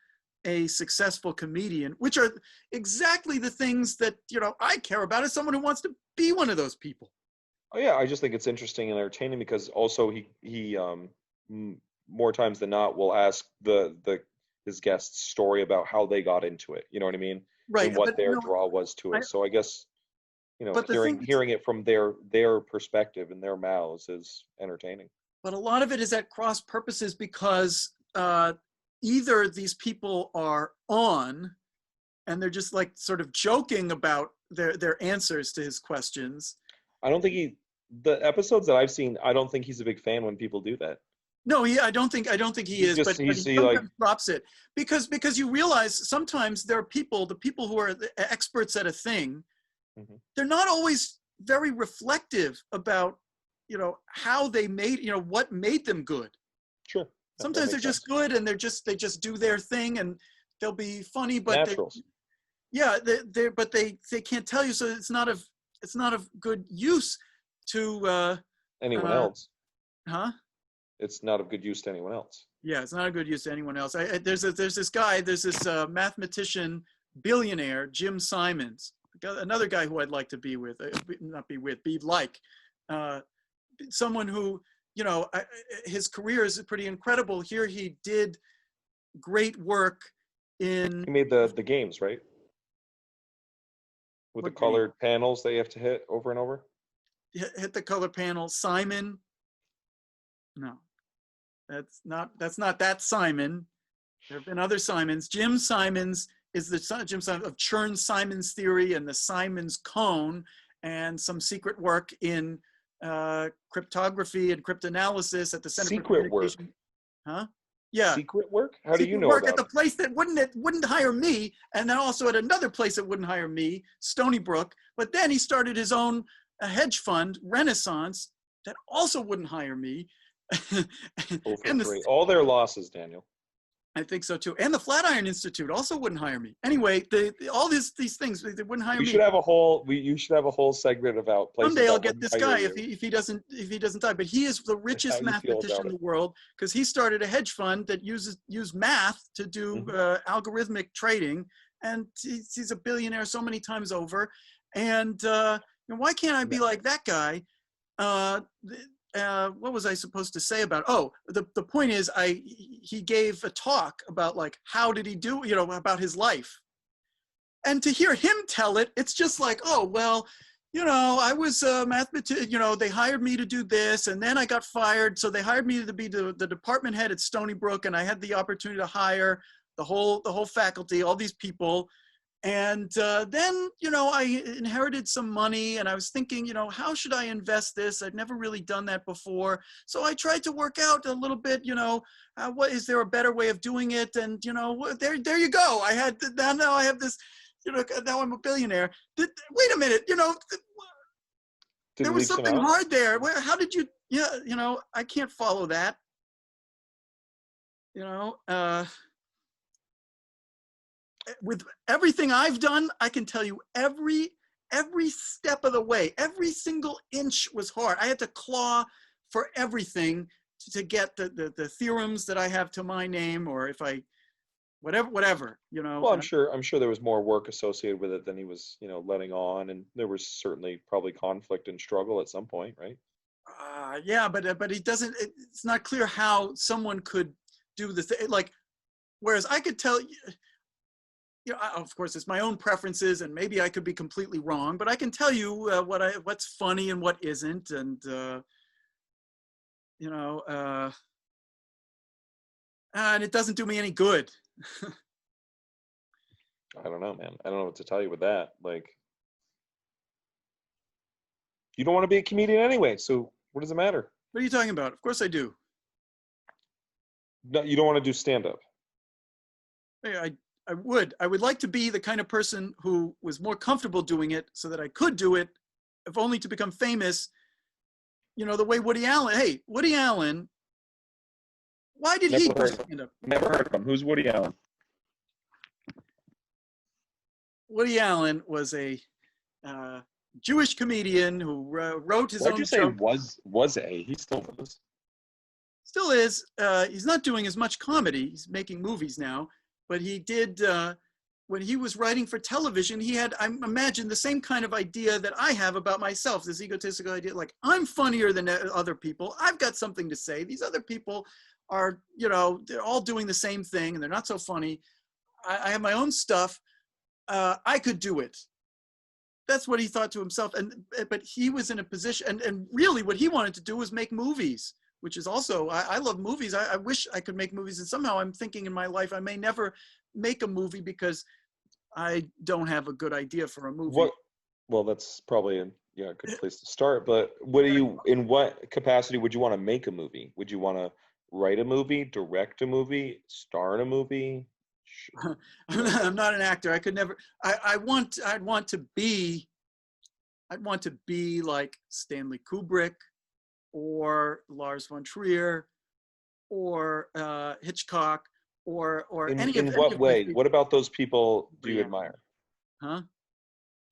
a successful comedian? Which are exactly the things that I care about as someone who wants to be one of those people. Oh yeah, I just think it's interesting and entertaining because also he more times than not will ask his guest's story about how they got into it. You know what I mean? Right, And what but their draw was to it. So I guess but the thing, hearing it from their perspective and their mouths is entertaining. but a lot of it is at cross purposes because either these people are on and they're just like sort of joking about their answers to his questions. I don't think the episodes that I've seen, I don't think he's a big fan when people do that. No, I don't think he is, but he sometimes drops it because you realize sometimes there are the people who are the experts at a thing, mm-hmm. they're not always very reflective about how they made what made them good. Sure. Sometimes they're just good and they just do their thing and they'll be funny, but they can't tell you, so it's not of good use to anyone else. Huh? It's not of good use to anyone else. Yeah, it's not a good use to anyone else. There's this mathematician billionaire, Jim Simons, another guy who I'd like to be with, be like, someone who, his career is pretty incredible. Here he did great work in. He made the games, right? With the colored panels that you have to hit over and over. Hit the color panel. Simon. No, that's not that Simon. There have been other Simons. Jim Simons is the son of Jim Simons of Chern-Simons theory and the Simons cone and some secret work in cryptography and cryptanalysis at the Center Secret for Communication. Work. Huh? Yeah. Secret work? How do you know work about at the place that wouldn't hire me, and then also at another place that wouldn't hire me, Stony Brook. But then he started his own hedge fund, Renaissance, that also wouldn't hire me. All their losses, Daniel. I think so too. And the Flatiron Institute also wouldn't hire me. Anyway, all these things, they wouldn't hire me. You should have a whole segment about places. Someday I'll get this guy if he doesn't die. But he is the richest mathematician in the world because he started a hedge fund that used math to do algorithmic trading, and he's a billionaire so many times over. And why can't I be like that guy? What was I supposed to say about? Oh, the point is, he gave a talk about like how did he do, about his life, and to hear him tell it, it's just like, oh, well, I was a mathematician, they hired me to do this, and then I got fired. So they hired me to be the department head at Stony Brook, and I had the opportunity to hire the whole faculty, all these people. And then, I inherited some money, and I was thinking, how should I invest this? I'd never really done that before. So I tried to work out a little bit, what is there a better way of doing it? And, there you go. Now I have this, now I'm a billionaire. Wait a minute, there was something hard there. How did you, I can't follow that. With everything I've done, I can tell you every step of the way, every single inch was hard. I had to claw for everything to get the theorems that I have to my name, or if I, whatever. Well, I'm sure there was more work associated with it than he was, letting on, and there was certainly probably conflict and struggle at some point, right? Yeah, but he doesn't. It's not clear how someone could do the thing. Like, whereas I could tell you. Of course, it's my own preferences, and maybe I could be completely wrong, but I can tell you what's funny and what isn't, and and it doesn't do me any good. I don't know, man. I don't know what to tell you with that. Like, you don't want to be a comedian anyway, so what does it matter? What are you talking about? Of course I do. No, you don't want to do stand-up. I would like to be the kind of person who was more comfortable doing it so that I could do it, if only to become famous, the way Woody Allen, why did he do stand-up? Never heard of him. Who's Woody Allen? Woody Allen was a Jewish comedian who wrote his own Why'd you say joke. was a? He still is. Still is. He's not doing as much comedy. He's making movies now. But he did, when he was writing for television, he had, I imagine, the same kind of idea that I have about myself, this egotistical idea, like, I'm funnier than other people. I've got something to say. These other people are, they're all doing the same thing, and they're not so funny. I have my own stuff. I could do it. That's what he thought to himself. But he was in a position, and really what he wanted to do was make movies, which is also, I love movies. I wish I could make movies. And somehow I'm thinking in my life, I may never make a movie because I don't have a good idea for a movie. Well, that's probably a good place to start. But in what capacity would you want to make a movie? Would you want to write a movie, direct a movie, star in a movie? I'm not an actor. I could never, I'd want to be like Stanley Kubrick, or Lars von Trier, or Hitchcock, or any of. In what way? What about those people do you admire? Huh?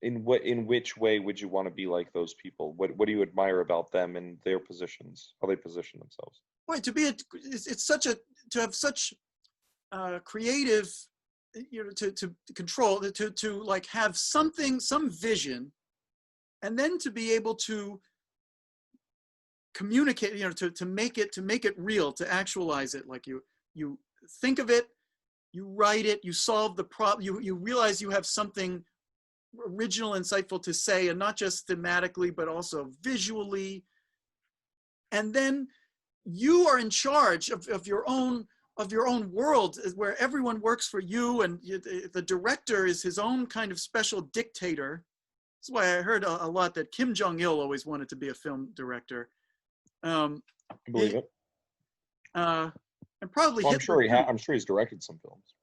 In which way would you want to be like those people? What do you admire about them and their positions? How they position themselves? Boy, to have such creative, to control, to like have some vision, and then to be able to communicate, to make it real, to actualize it. Like you think of it, you write it, you solve the problem, you realize you have something original, insightful to say, and not just thematically, but also visually. And then you are in charge of your own world, where everyone works for you, and the director is his own kind of special dictator. That's why I heard a lot that Kim Jong-il always wanted to be a film director. I believe it. And probably well, I'm sure he's directed some films.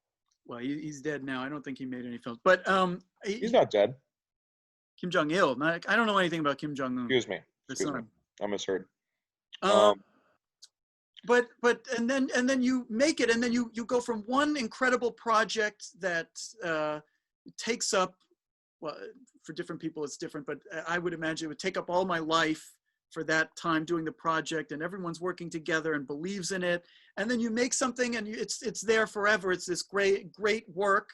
Well, he's dead now. I don't think he made any films, but he's not dead. Kim Jong-il. I don't know anything about Kim Jong-un. Excuse me. I misheard. But and then you make it, and then you go from one incredible project that takes up, well, for different people it's different, but I would imagine it would take up all my life for that time doing the project, and everyone's working together and believes in it. And then you make something, and it's there forever. It's this great work.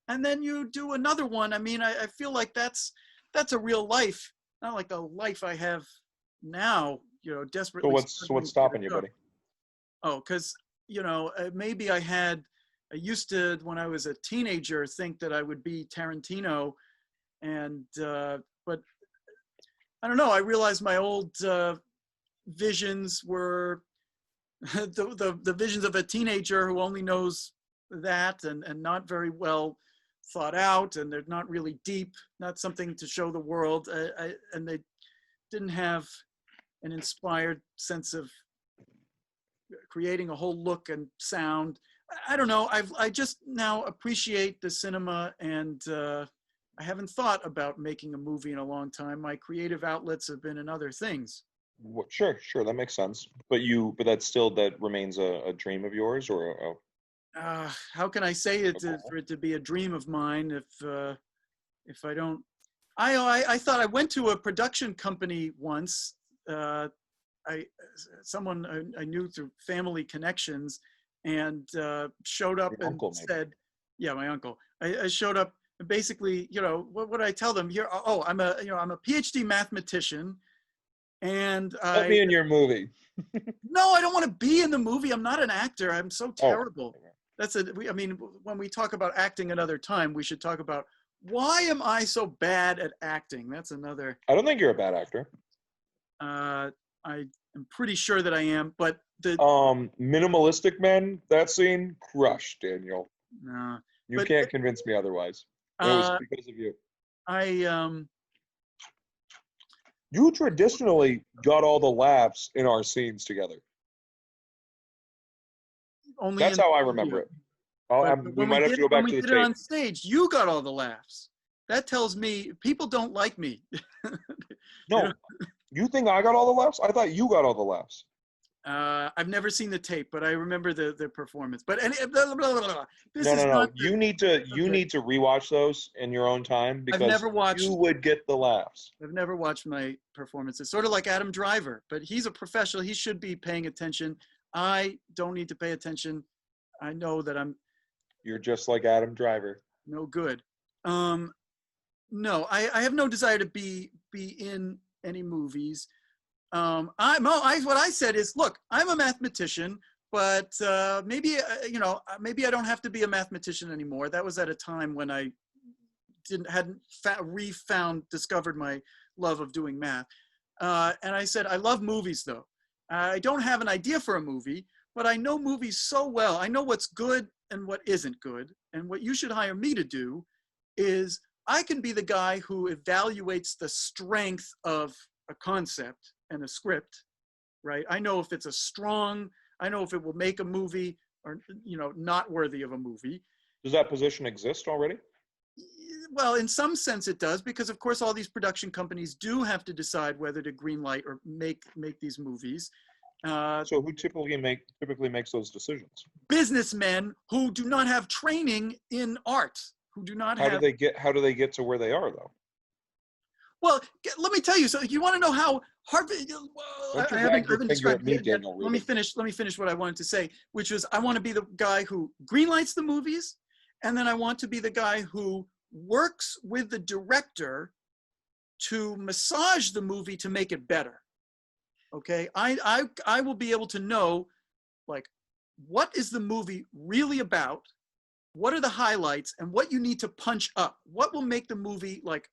And then you do another one. I mean, I feel like that's a real life, not like the life I have now, desperately. So what's stopping you, buddy? Oh, because, maybe I had used to, when I was a teenager, think that I would be Tarantino, and but I don't know. I realized my old visions were the visions of a teenager who only knows that, and not very well thought out, and they're not really deep, not something to show the world, and they didn't have an inspired sense of creating a whole look and sound. I don't know. I just now appreciate the cinema, and I haven't thought about making a movie in a long time. My creative outlets have been in other things. Sure, that makes sense. But that remains a dream of yours, or How can I say it for it to be a dream of mine if I don't? I thought I went to a production company once. Someone I knew through family connections, and showed up your and uncle, maybe. said, "Yeah, my uncle." I showed up and basically, what would I tell them? Here, oh, I'm a PhD mathematician, and Let me in your movie. no, I don't want to be in the movie. I'm not an actor. I'm so terrible. Oh. I mean, when we talk about acting another time, we should talk about why am I so bad at acting? That's another. I don't think you're a bad actor. I am pretty sure that I am, but the Minimalistic Men, that scene crushed, Daniel. no. You But can't convince me otherwise. It was because of you. You traditionally got all the laughs in our scenes together. only That's in how I the remember studio. it. But We when might have to go when back we to the did it tape. on stage, you got all the laughs. That tells me people don't like me. No, you think I got all the laughs? I thought you got all the laughs. I've never seen the tape, but I remember the performance. But blah, blah, blah, blah. This is No. not You need to rewatch those in your own time because never watched- you would get the laughs. I've never watched my performances. Sort of like Adam Driver, but he's a professional. He should be paying attention. I don't need to pay attention. I know that I'm You're just like Adam Driver. no good. No, I have no desire to be in any movies. What I said is, look, I'm a mathematician, but maybe maybe I don't have to be a mathematician anymore. That was at a time when I hadn't discovered my love of doing math. And I said, I love movies though. I don't have an idea for a movie, but I know movies so well. I know what's good and what isn't good. And what you should hire me to do is I can be the guy who evaluates the strength of a concept and a script, right? I know if it's I know if it will make a movie or, not worthy of a movie. Does that position exist already? Well, in some sense it does, because of course all these production companies do have to decide whether to greenlight or make these movies. So who typically makes those decisions? Businessmen who do not have training in art, who do not How have. do they get to where they are though? Well, let me tell you. So you want to know how Harvard? I haven't described it yet. Daniel, Let me finish what I wanted to say, which was I want to be the guy who greenlights the movies, and then I want to be the guy who works with the director to massage the movie to make it better. Okay, I will be able to know, like, what is the movie really about? What are the highlights, and what you need to punch up? What will make the movie like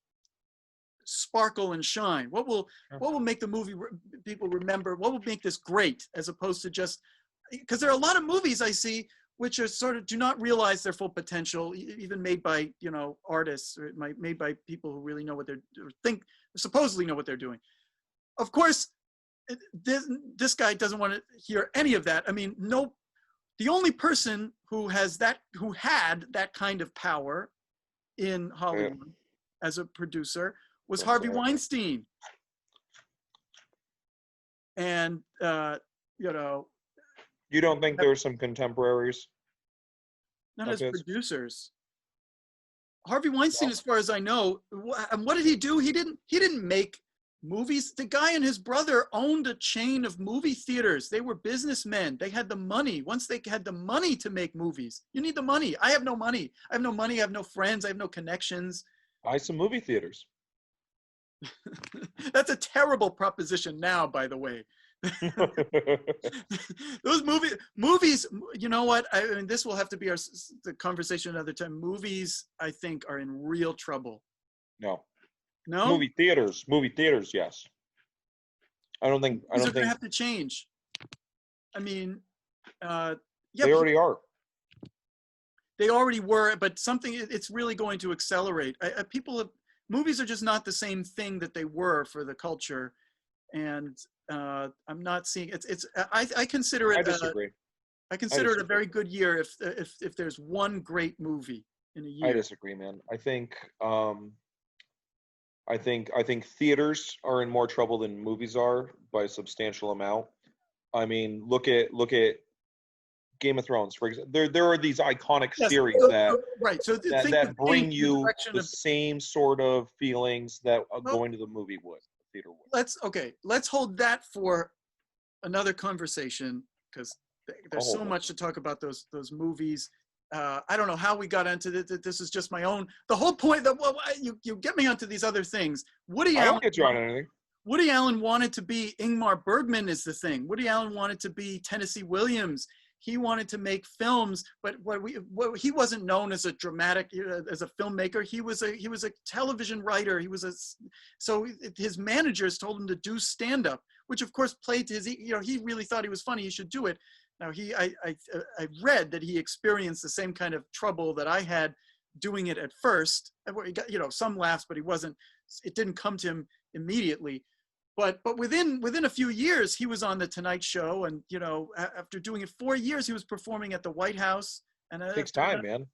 sparkle and shine? What will make the movie people remember? What will make this great, as opposed to just because there are a lot of movies I see which are sort of do not realize their full potential, even made by artists or made by people who really know what supposedly know what they're doing. Of course, this guy doesn't want to hear any of that. I mean, no. The only person who had that kind of power in Hollywood as a producer was Harvey Weinstein. And, you don't think there's some contemporaries? Not as producers. Harvey Weinstein, as far as I know, and what did he do? He didn't make movies. The guy and his brother owned a chain of movie theaters. They were businessmen. They had the money. Once they had the money to make movies, you need the money. I have no money. I have no friends. I have no connections. Buy some movie theaters. That's a terrible proposition now, by the way. Those movies, you know what? I mean, this will have to be the conversation another time. Movies, I think, are in real trouble. No. No? Movie theaters, yes. I don't think These are going to have to change. I mean, yeah. they already are. They already were, but it's really going to accelerate. Movies are just not the same thing that they were for the culture. And I'm not seeing I consider it. I disagree. I consider it a very good year if there's one great movie in a year. I disagree, man. I think theaters are in more trouble than movies are by a substantial amount. I mean, look at Game of Thrones, for example. There are these iconic series that bring you the same sort of feelings that going to the movie would. Theater would. Let's hold that for another conversation, because there's so much to talk about those movies. I don't know how we got into this is just my own. The whole point that you get me onto these other things. I don't get you on anything. Woody Allen wanted to be Ingmar Bergman is the thing. Woody Allen wanted to be Tennessee Williams. He wanted to make films, but he wasn't known as a as a filmmaker. He was a television writer. So his managers told him to do stand-up, which of course played to his. He really thought he was funny. He should do it. Now I read that he experienced the same kind of trouble that I had doing it at first. He got some laughs, but it didn't come to him immediately. But within a few years, he was on the Tonight Show, and after doing it 4 years, he was performing at the White House. And it takes time, man.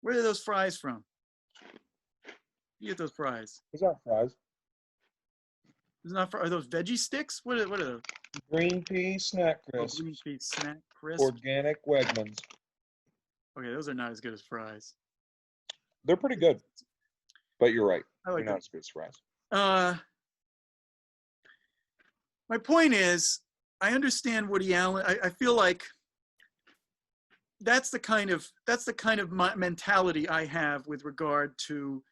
Where are those fries from? You get those fries? Is that fries? Are those veggie sticks? What are those? Green pea snack crisps. Green pea snack crisps. Organic Wegmans. Okay, those are not as good as fries. They're pretty good, but you're right. They're not as good as fries. My point is, I understand Woody Allen. I feel like that's the kind of mentality I have with regard to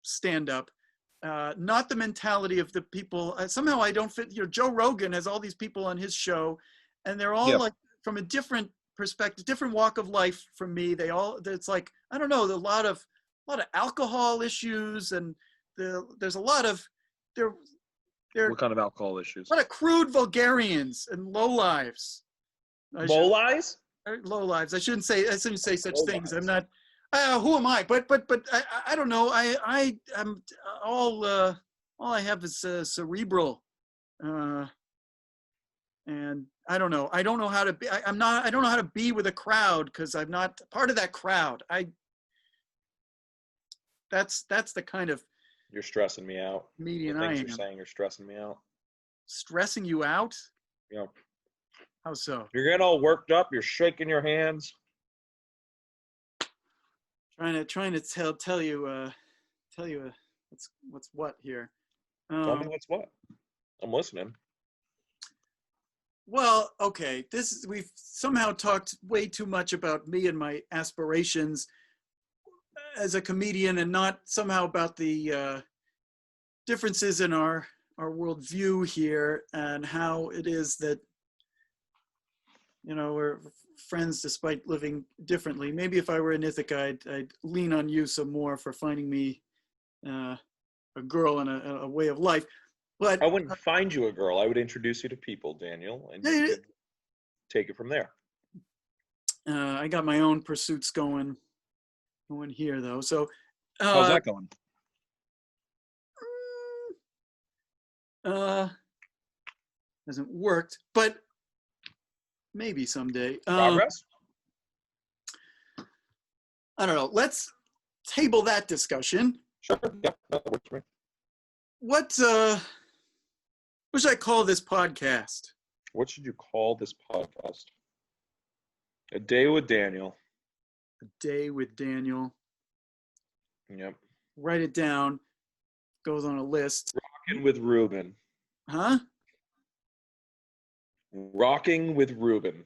stand-up. Not the mentality of the people. Somehow I don't fit. Joe Rogan has all these people on his show, and they're all like from a different perspective, different walk of life from me. It's like, I don't know, a lot of alcohol issues, and there's a lot of what kind of alcohol issues? A lot of crude vulgarians and lowlives. Lowlives? Lowlives. I shouldn't say such things. I'm not. Who am I? But I don't know. I'm all I have is cerebral, and I don't know. I don't know how to be. I don't know how to be with a crowd because I'm not part of that crowd. That's the kind of. You're stressing me out. Comedian I am. You're saying you're stressing me out. Stressing you out? Yeah. How so? You're getting all worked up. You're shaking your hands. Trying to tell you what's what here. Tell me what's what. I'm listening. Well, okay. We've somehow talked way too much about me and my aspirations as a comedian, and not somehow about the differences in our worldview here, and how it is that we're friends despite living differently. Maybe if I were in Ithaca, I'd lean on you some more for finding me a girl and a way of life. But I wouldn't find you a girl. I would introduce you to people, Daniel, and you could take it from there. I got my own pursuits going here, though. So how's that going? Hasn't worked, but maybe someday. Progress? I don't know. Let's table that discussion. Sure. Yeah, that works for me. What should I call this podcast? What should you call this podcast? A Day with Daniel. A Day with Daniel. Yep. Write it down. Goes on a list. Rocking with Ruben. Huh? Rocking with Ruben.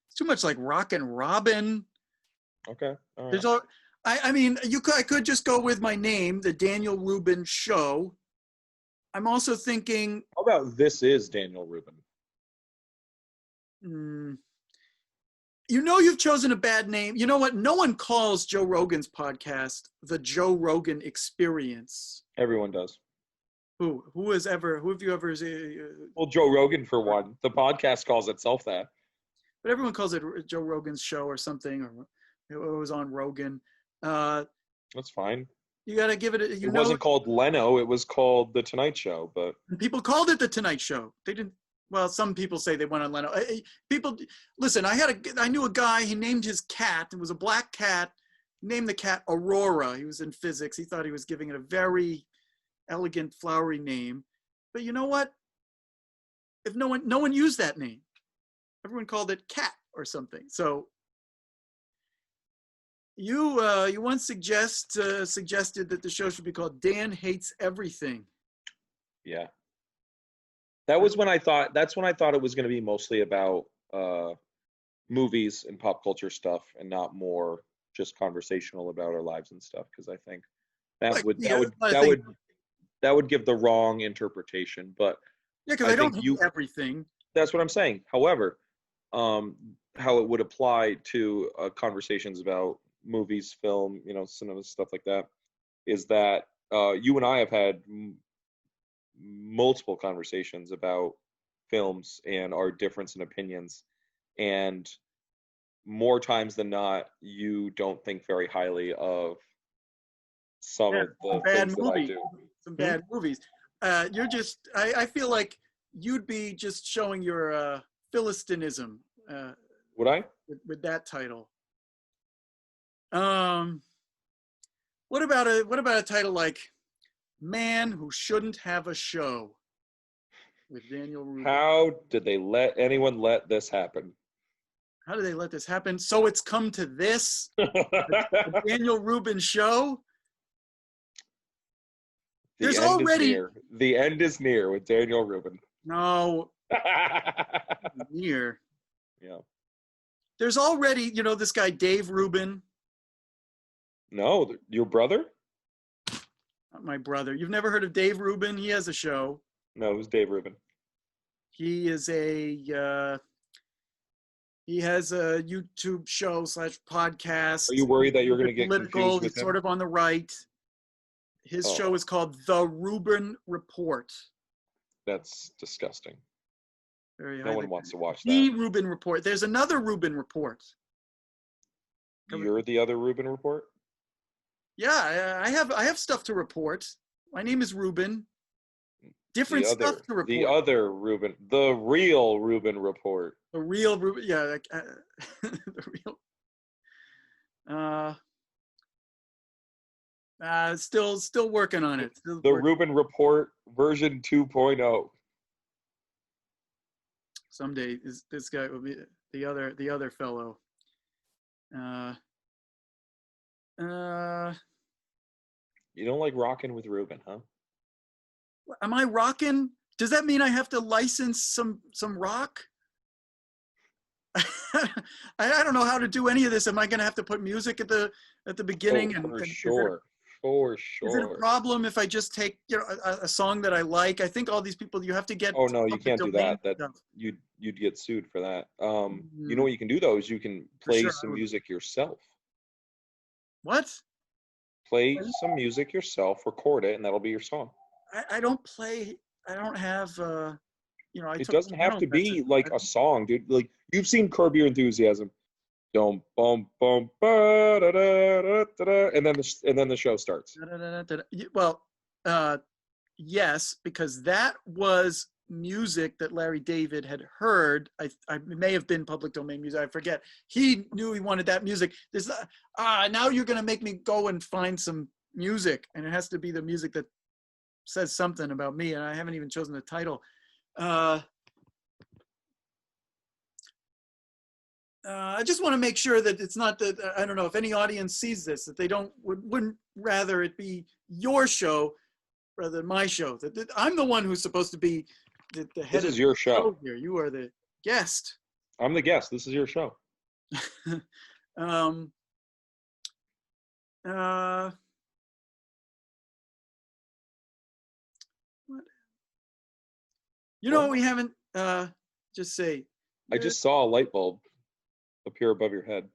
It's too much like Rockin' Robin. Okay. All right. There's I mean, I could just go with my name, The Daniel Rubin Show. I'm also thinking, How about This Is Daniel Rubin? you've chosen a bad name. You know what? No one calls Joe Rogan's podcast the Joe Rogan Experience. Everyone does. Who have you ever? Well, Joe Rogan for one. The podcast calls itself that. But everyone calls it Joe Rogan's show or something, or it was on Rogan. That's fine. You got to give it. It wasn't called Leno. It was called The Tonight Show. But people called it The Tonight Show. They didn't. Well, some people say they went on Leno. People, listen. I knew a guy. He named his cat. It was a black cat. He named the cat Aurora. He was in physics. He thought he was giving it a very elegant, flowery name. But you know what? If no one used that name, everyone called it Cat or something. So you once suggested that the show should be called Dan Hates Everything. yeah, that's when I thought it was going to be mostly about movies and pop culture stuff, and not more just conversational about our lives and stuff. Because I think that would give the wrong interpretation. But yeah, because I don't hate everything. That's what I'm saying. However, how it would apply to conversations about movies, film, cinema, stuff like that, is that you and I have had multiple conversations about films and our difference in opinions, and more times than not, you don't think very highly of some of the things that I do. Some bad movies. I feel like you'd be just showing your Philistinism. Would I? With that title. What about a title like Man Who Shouldn't Have a Show with Daniel Rubin? How did they let anyone let this happen? How did they let this happen? So it's come to this? The Daniel Rubin show? The end is near with Daniel Rubin. No. Near. Yeah. There's already, this guy Dave Rubin. No, your brother? Not my brother. You've never heard of Dave Rubin? He has a show. No, who's Dave Rubin? He is he has a YouTube show / podcast. Are you worried that you're going to get political? confused with He's him? sort of on the right. His show is called The Rubin Report. That's disgusting. No one wants to watch that. The Rubin Report. There's another Rubin Report. You're the other Rubin Report? Yeah, I have stuff to report. My name is Rubin. Different stuff to report. The other Rubin, the real Rubin Report. The real Rubin, yeah, the real. Still working on it. Rubin Report version 2.0. Someday this guy will be the other fellow. You don't like rocking with Rubin, huh? Am I rocking? Does that mean I have to license some rock? I don't know how to do any of this. Am I going to have to put music at the beginning? For sure. Is it a problem if I just take a song that I like? I think all these people, you have to get. Oh no, you can't do that. You'd get sued for that. You know what you can do though is you can play some music yourself. What? Play some music yourself, record it, and that'll be your song. I don't play. I don't have. It doesn't have to be like a song, dude. Like you've seen Curb Your Enthusiasm. Dum bum bum ba da da da da, and then the show starts. Well, yes, because that was music that Larry David had heard. I may have been public domain music. I forget. He knew he wanted that music. There's now you're gonna make me go and find some music, and it has to be the music that says something about me, and I haven't even chosen the title. I just want to make sure that it's not that, I don't know if any audience sees this, that they wouldn't rather it be your show rather than my show. That I'm the one who's supposed to be the head. This is your show here. You are the guest. I'm the guest. This is your show. You know, we haven't, just say. I just saw a light bulb appear above your head.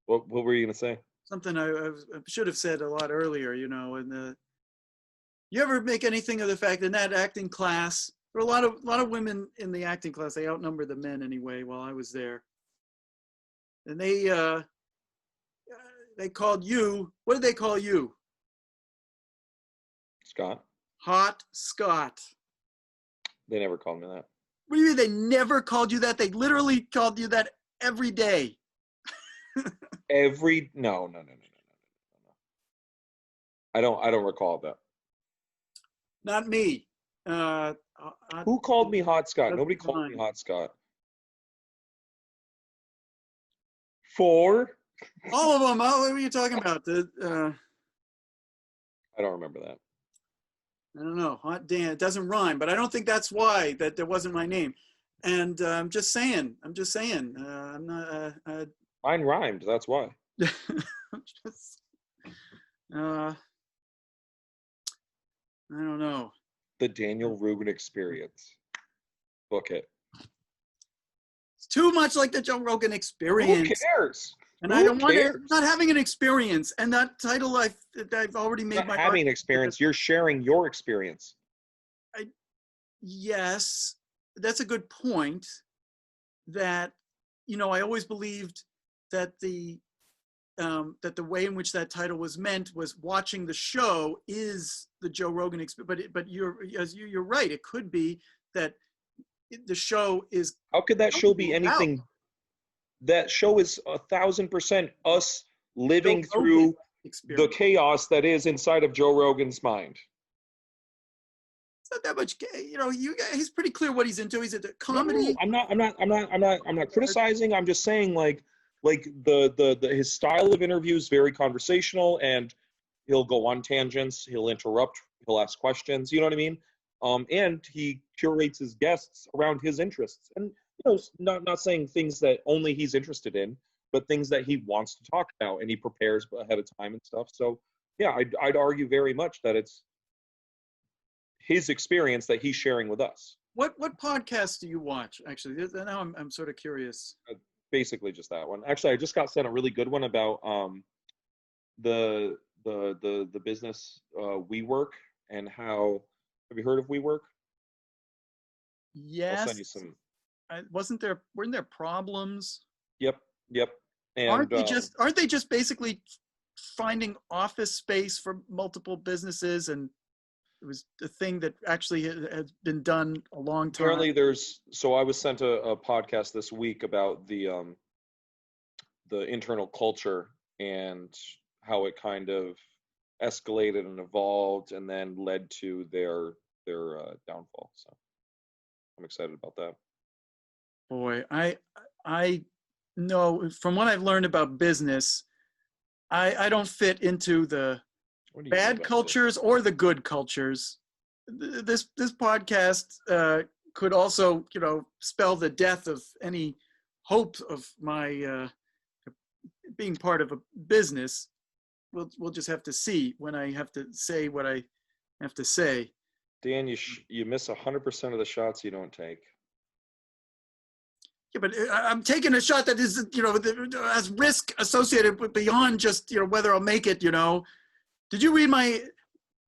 What were you gonna say? Something I should have said a lot earlier, you know, you ever make anything of the fact that in that acting class, there were a lot of women in the acting class, they outnumber the men anyway while I was there. And they called you, what did they call you? Scott? Hot Scott. They never called me that. What do you mean they never called you that? They literally called you that every day. No. I don't recall that. Not me. Who called me Hot Scott? Nobody called me Hot Scott. 4? All of them. Oh, what are you talking about? I don't remember that. I don't know. Hot Dan. It doesn't rhyme, but I don't think that's why that wasn't my name. And I'm just saying. I'm not. Mine rhymed. That's why. I don't know. The Daniel Rugen Experience. Book it. It's too much like the Joe Rogan Experience. Who cares? And Who I don't want cares? to. Not having an experience, and that title I've already made Not my. having an experience. You're sharing your experience. Yes, that's a good point. That, you know, I always believed that the way in which that title was meant was watching the show is the Joe Rogan experience. But you're right. It could be that the show is. How could that show be anything? That show is 1,000% us living through the chaos that is inside of Joe Rogan's mind. It's not that much, you know. He's pretty clear what he's into. He's into comedy. No, I'm not criticizing. I'm just saying, like the his style of interview is very conversational, and he'll go on tangents. He'll interrupt. He'll ask questions. You know what I mean? And he curates his guests around his interests, and you know, not saying things that only he's interested in, but things that he wants to talk about, and he prepares ahead of time and stuff. So yeah, I'd argue very much that it's his experience that he's sharing with us. What podcasts do you watch? Actually, now I'm sort of curious. Basically, just that one. Actually, I just got sent a really good one about the business WeWork and how. Have you heard of WeWork? Yes. I'll send you some. Weren't there problems? Yep. And aren't they just basically finding office space for multiple businesses, and it was a thing that actually had been done a long time. Apparently so I was sent a podcast this week about the internal culture and how it kind of escalated and evolved and then led to their downfall. So I'm excited about that. Boy, I know from what I've learned about business, I don't fit into the bad cultures or the good cultures. This podcast could also, you know, spell the death of any hope of my being part of a business. We'll just have to see when I have to say what I have to say. Dan, you miss 100% of the shots you don't take. Yeah, but I'm taking a shot that is, you know, has risk associated with beyond just, you know, whether I'll make it, you know. By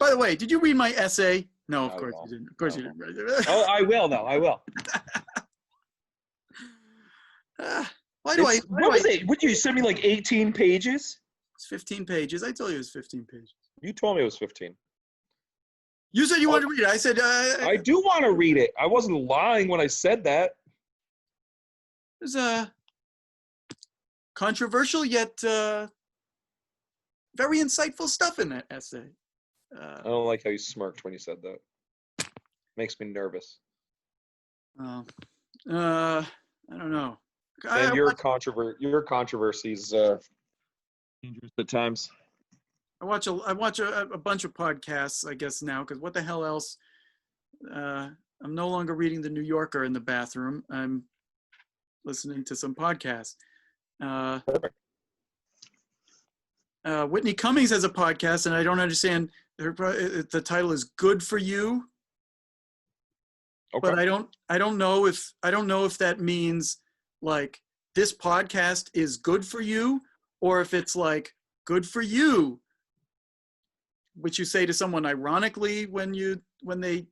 the way, did you read my essay? No, of course you didn't. Of course you didn't. Oh, I will now. I will. What was it? Would you send me like 18 pages? It's 15 pages. I told you it was 15 pages. You told me it was 15. You said you wanted to read it. I said... I do want to read it. I wasn't lying when I said that. There's a controversial yet very insightful stuff in that essay. I don't like how you smirked when you said that. Makes me nervous. I don't know. And your controversies dangerous at times. I watch a bunch of podcasts, I guess, now, because what the hell else? I'm no longer reading The New Yorker in the bathroom. I'm listening to some podcasts. Perfect. Whitney Cummings has a podcast, and I don't understand. The title is "Good for You." Okay. but I don't know if that means like this podcast is good for you, or if it's like good for you, which you say to someone ironically when they say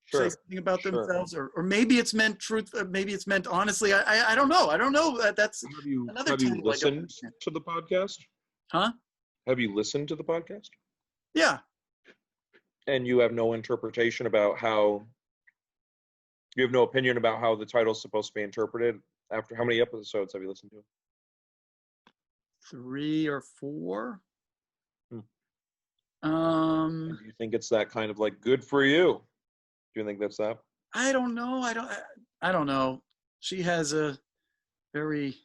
Sure. something about Sure. themselves, or maybe it's meant truth, maybe it's meant honestly. I don't know. I don't know. That's another Have you title I don't listened understand. to the podcast? Huh? Have you listened to the podcast? Yeah. And you have no interpretation about how you have no opinion about how the title's supposed to be interpreted after how many episodes have you listened to? 3 or 4. Hmm. Um, And do you think it's that kind of like good for you? Do you think that's that? I don't know. I don't know. She has a very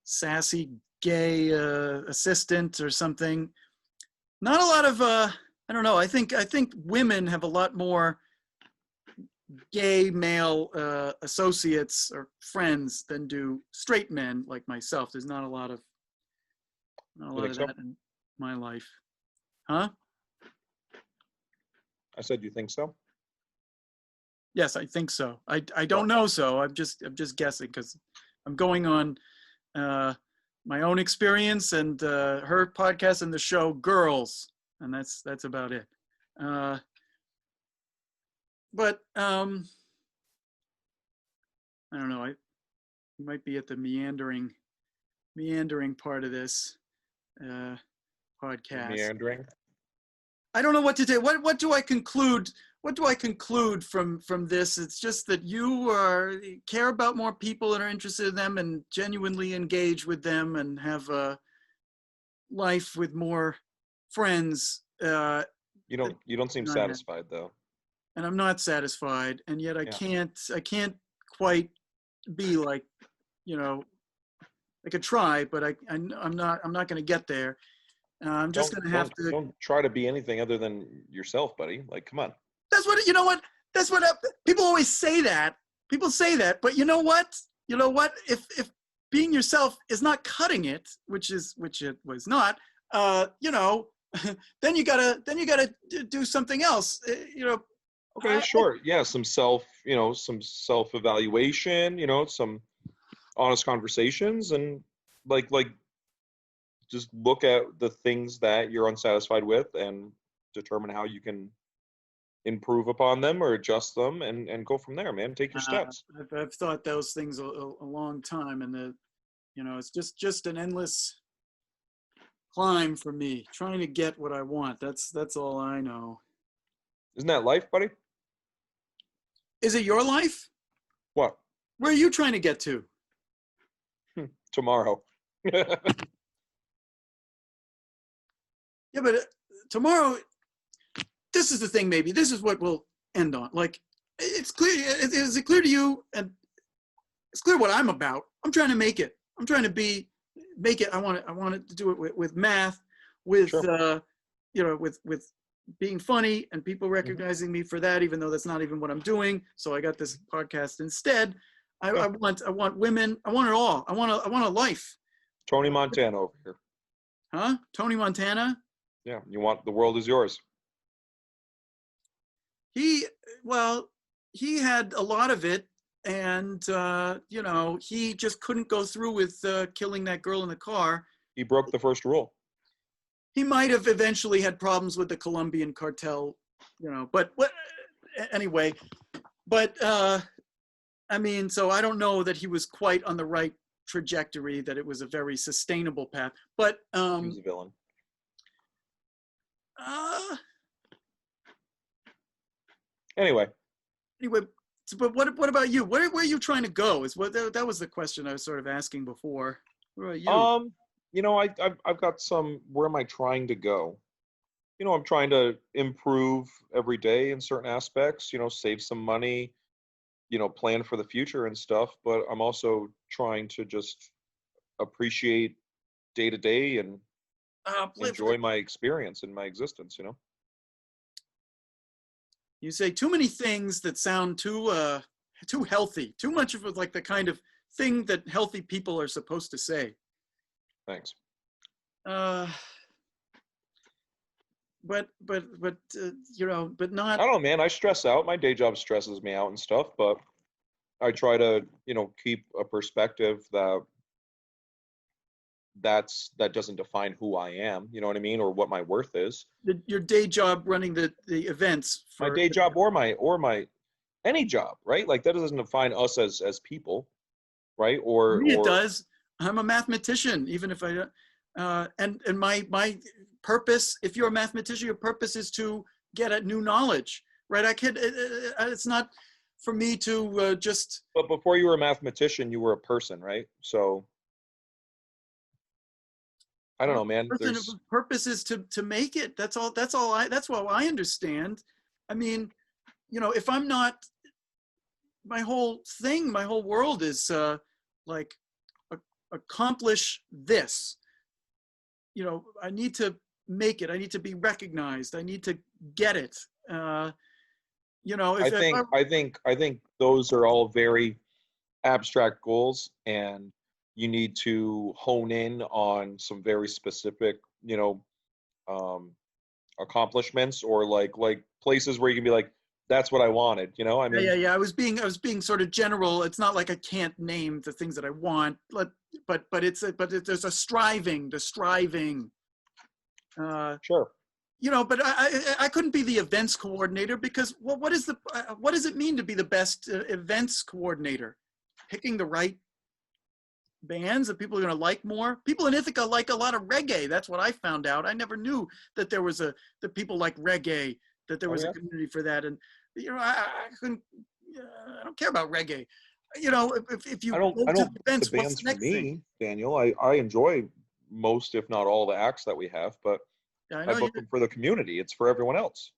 sassy gay assistant or something. Not a lot of I don't know. I think women have a lot more gay male associates or friends than do straight men like myself. There's not a lot of You think so? that in my life. Huh? I said you think so? Yes, I think so. I don't know, so I'm just guessing because I'm going on my own experience and her podcast and the show Girls, and that's about it. But I don't know. I might be at the meandering part of this podcast. Meandering. I don't know what to do. What do I conclude? What do I conclude from this? It's just that you care about more people and are interested in them and genuinely engage with them and have a life with more friends. You don't seem satisfied though. And I'm not satisfied, and yet I Yeah. can't quite be like, I could try, but I'm not going to get there. I'm just going to have to. Don't try to be anything other than yourself, buddy. Like, come on. That's what, that's what people always say that. People say that, but you know what? If being yourself is not cutting it, which it was not, then you gotta do something else. Okay, sure. Yeah, some self-evaluation, some honest conversations, and like just look at the things that you're unsatisfied with and determine how you can improve upon them or adjust them and go from there, man. Take your steps. I've thought those things a long time, and it's just an endless climb for me, trying to get what I want. That's all I know. Isn't that life, buddy? Is it your life? What? Where are you trying to get to? Tomorrow. Yeah, but tomorrow, this is the thing, maybe. This is what we'll end on. Like, it's clear. Is it clear to you? And it's clear what I'm about. I'm trying to make it. I'm trying to make it. I want to do it with math, with, Sure. with being funny and people recognizing me for that, even though that's not even what I'm doing. So I got this podcast instead. I want women. I want it all. I want a life. Tony Montana over here. Huh? Tony Montana? Yeah, you want the world is yours. He had a lot of it, and he just couldn't go through with killing that girl in the car. He broke the first rule. He might have eventually had problems with the Colombian cartel, but anyway, but I mean, so I don't know that he was quite on the right trajectory, that it was a very sustainable path, but He was a villain. Anyway, but what about you? Where are you trying to go? That was the question I was sort of asking before. Where are you? I've got some. Where am I trying to go? I'm trying to improve every day in certain aspects. Save some money. Plan for the future and stuff. But I'm also trying to just appreciate day to day and enjoy my experience and my existence. You say too many things that sound too healthy. Too much of like the kind of thing that healthy people are supposed to say. Thanks. but I not. don't know, man. I stress out. My day job stresses me out and stuff, but I try to, keep a perspective that doesn't define who I am. You know what I mean, or what my worth is. Your day job running the events My for day job or my any job, right? Like that doesn't define us as people, right? for Or me it or does. I'm a mathematician, even if I and my purpose, if you're a mathematician, your purpose is to get at new knowledge, right? It's not for me to just. but before you were a mathematician, you were a person, right? So I don't know, man. Person There's purpose is to make it. That's what I understand. I mean, if I'm not, my whole thing, my whole world is like accomplish this. I need to make it. I need to be recognized. I need to get it. I If think those are all very abstract goals, and you need to hone in on some very specific, um, accomplishments, or like places where you can be like, that's what I wanted. I yeah, yeah, mean, yeah. I was being sort of general. It's not like I can't name the things that I want, but there's a striving, the striving. Uh, sure. but I couldn't be the events coordinator because what does it mean to be the best events coordinator? Picking the right bands that people are going to like more. People in Ithaca like a lot of reggae. That's what I found out. I never knew that that people like reggae, that there Oh was a yeah. community for that. And I couldn't. I don't care about reggae. If you I go to don't the book the events, what's bands the for next thing? me, Daniel. I enjoy most, if not all, the acts that we have, but Yeah, I I know you. book them for the community. It's for everyone else.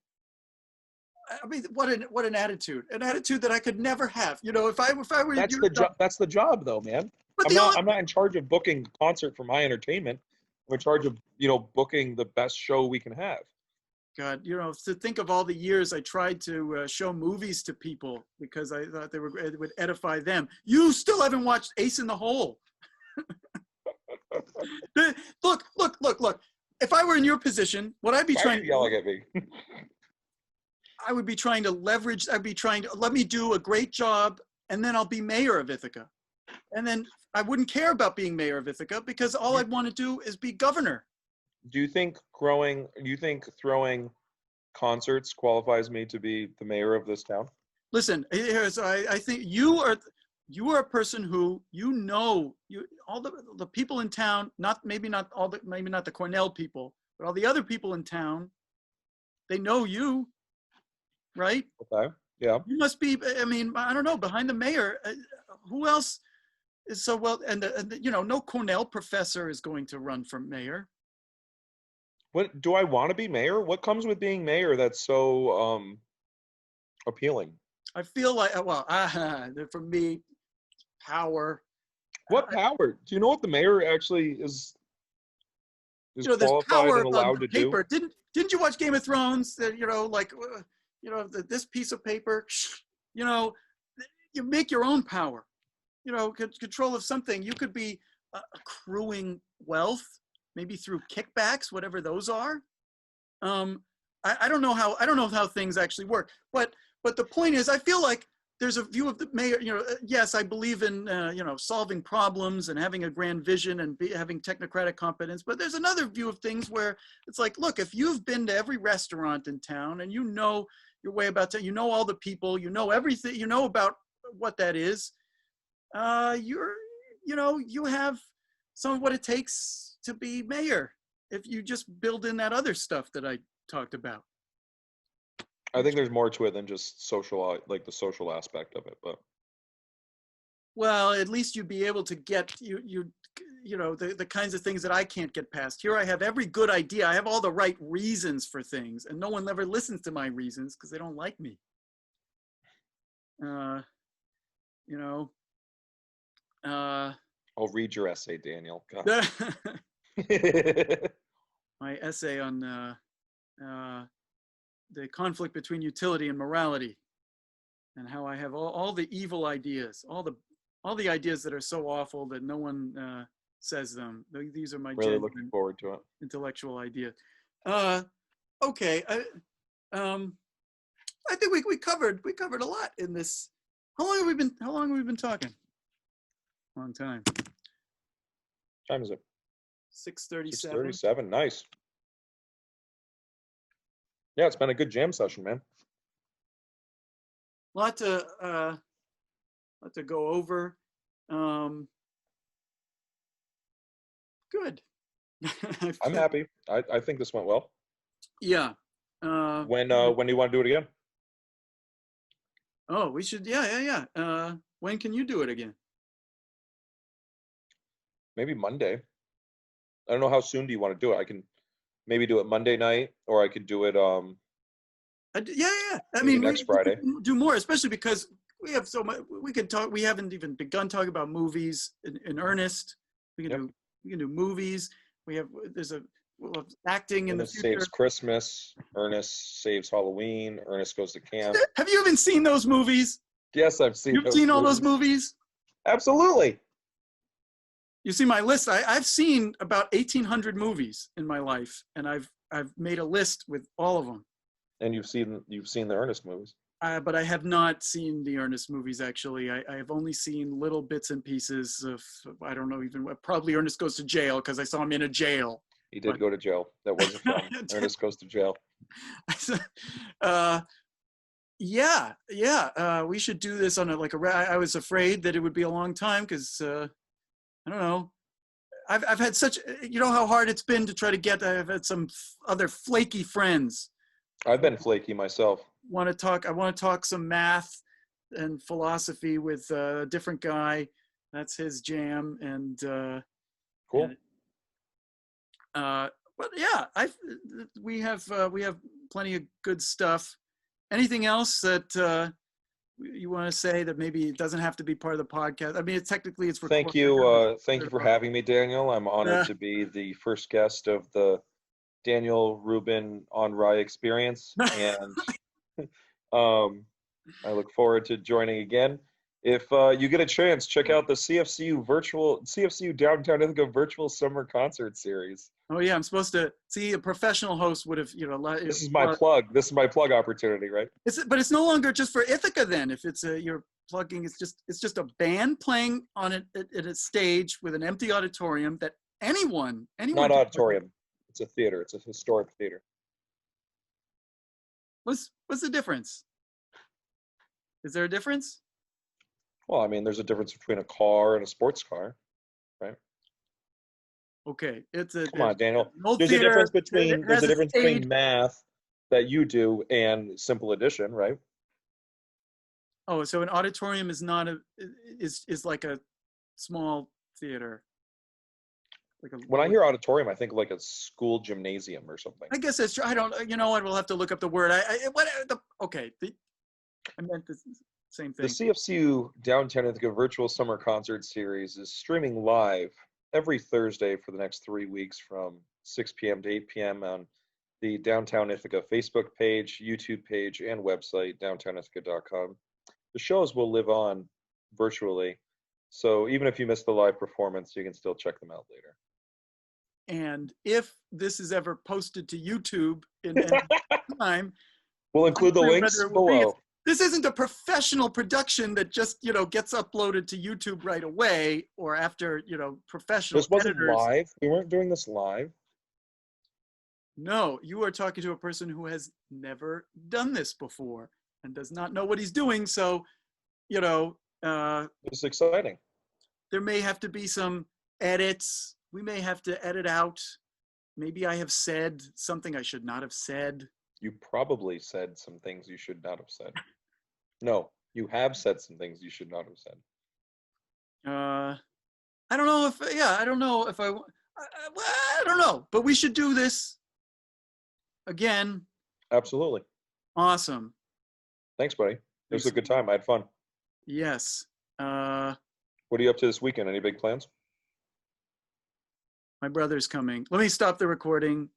I mean, what an attitude! An attitude that I could never have. If I were That's you, the job. That's the job, though, man. but I'm the not. only I'm not in charge of booking concert for my entertainment. I'm in charge of booking the best show we can have. God, to think of all the years I tried to show movies to people because I thought it would edify them. You still haven't watched Ace in the Hole. Look. If I were in your position, what I'd be Why are trying you to yelling do, at me? I would be trying to leverage. I'd be trying to let me do a great job, and then I'll be mayor of Ithaca, and then I wouldn't care about being mayor of Ithaca because all You- I'd want to do is be governor. Do you think throwing concerts qualifies me to be the mayor of this town? Listen, I think you are a person who all the people in town, maybe not the Cornell people, but all the other people in town, they know you, right? Okay. Yeah. You must be. I mean, I don't know. Behind the mayor, who else is so well? No Cornell professor is going to run for mayor. What do I want to be mayor? What comes with being mayor that's so appealing? I feel like, well, for me, power. What power? Do you know what the mayor actually is There's qualified power and on allowed to do? paper. Didn't you watch Game of Thrones? That this piece of paper. You know, you make your own power. Control of something. You could be accruing wealth, maybe through kickbacks, whatever those are. I don't know how things actually work, but the point is, I feel like there's a view of the mayor. Yes, I believe in solving problems and having a grand vision and having technocratic competence. But there's another view of things where it's like, look, if you've been to every restaurant in town and you know your way about town, you know all the people, you know everything, you know about what that is. You have some of what it takes to be mayor if you just build in that other stuff that I talked about. I think there's more to it than just social, like the social aspect of it. But Well, at least you'd be able to get the kinds of things that I can't get past. Here I have every good idea. I have all the right reasons for things, and no one ever listens to my reasons because they don't like me. Uh, you know, I'll read your essay, Daniel. my essay on the conflict between utility and morality, and how I have all the evil ideas, all the ideas that are so awful that no one says them. These are my Really looking genuine forward to it. intellectual ideas. Okay. I think we covered a lot in this. How long have we been talking? Long time. Time is it? 6:37. 6:37. Nice. Yeah, it's been a good jam session, man. Lot to go over. Good. I'm happy. I think this went well. Yeah. When do you want to do it again? Oh, we should. Yeah. When can you do it again? Maybe Monday. I don't know, how soon do you want to do it? I can maybe do it Monday night, or I could do it Yeah. I maybe mean, next Friday. we can do more, especially because we have so much. We can talk. We haven't even begun talking about movies in earnest. We can do movies. We'll have acting in the Ernest future. saves Christmas. Ernest saves Halloween. Ernest goes to camp. Have you even seen those movies? Yes, I've seen. You've seen all those movies? Absolutely. You see my list. I've seen about 1,800 movies in my life, and I've made a list with all of them. And you've seen the Ernest movies. But I have not seen the Ernest movies, actually. I have only seen little bits and pieces of, I don't know, even probably Ernest Goes to Jail, because I saw him in a jail. He did go to jail. That was a film. Ernest Goes to Jail. We should do this on I was afraid that it would be a long time because, I don't know. I've had such, you know how hard it's been to try to get, I've had some other flaky friends. I've been flaky myself. I want to talk some math and philosophy with a different guy. That's his jam. And cool. But yeah, we have plenty of good stuff. Anything else that you want to say that maybe it doesn't have to be part of the podcast? I mean, technically it's recorded. Thank you for having me, Daniel. I'm honored to be the first guest of the Daniel Rubin on Rye experience, and I look forward to joining again. If you get a chance, check out the CFCU Downtown Ithaca virtual summer concert series. Oh yeah, I'm supposed to see a professional host would have, This is my plug. This is my plug opportunity, right? But it's no longer just for Ithaca then. If it's you're plugging, it's just a band playing on at a stage with an empty auditorium that anyone. Not auditorium. It's a theater. It's a historic theater. What's the difference? Is there a difference? Well, I mean, there's a difference between a car and a sports car, right? Okay, come on, Daniel. There's a difference between math that you do and simple addition, right? Oh, so an auditorium is not is like a small theater. When I hear auditorium, I think like a school gymnasium or something. I guess that's true. I don't. You know what? We'll have to look up the word. I meant the same thing. The CFCU Downtown Ithaca virtual summer concert series is streaming live every Thursday for the next 3 weeks from 6 p.m. to 8 p.m. on the Downtown Ithaca Facebook page, YouTube page, and website, downtownithaca.com. The shows will live on virtually, so even if you miss the live performance, you can still check them out later. And if this is ever posted to YouTube in time, we'll include the links below. This isn't a professional production that just, gets uploaded to YouTube right away or after, professional This wasn't editors. live. We weren't doing this live. No, you are talking to a person who has never done this before and does not know what he's doing. So, it's exciting. There may have to be some edits. We may have to edit out. Maybe I have said something I should not have said. You probably said some things you should not have said. No, you have said some things you should not have said. I don't know if I don't know, but we should do this again. Absolutely. Awesome. Thanks, buddy. It was a good time. I had fun. Yes. What are you up to this weekend? Any big plans? My brother's coming. Let me stop the recording.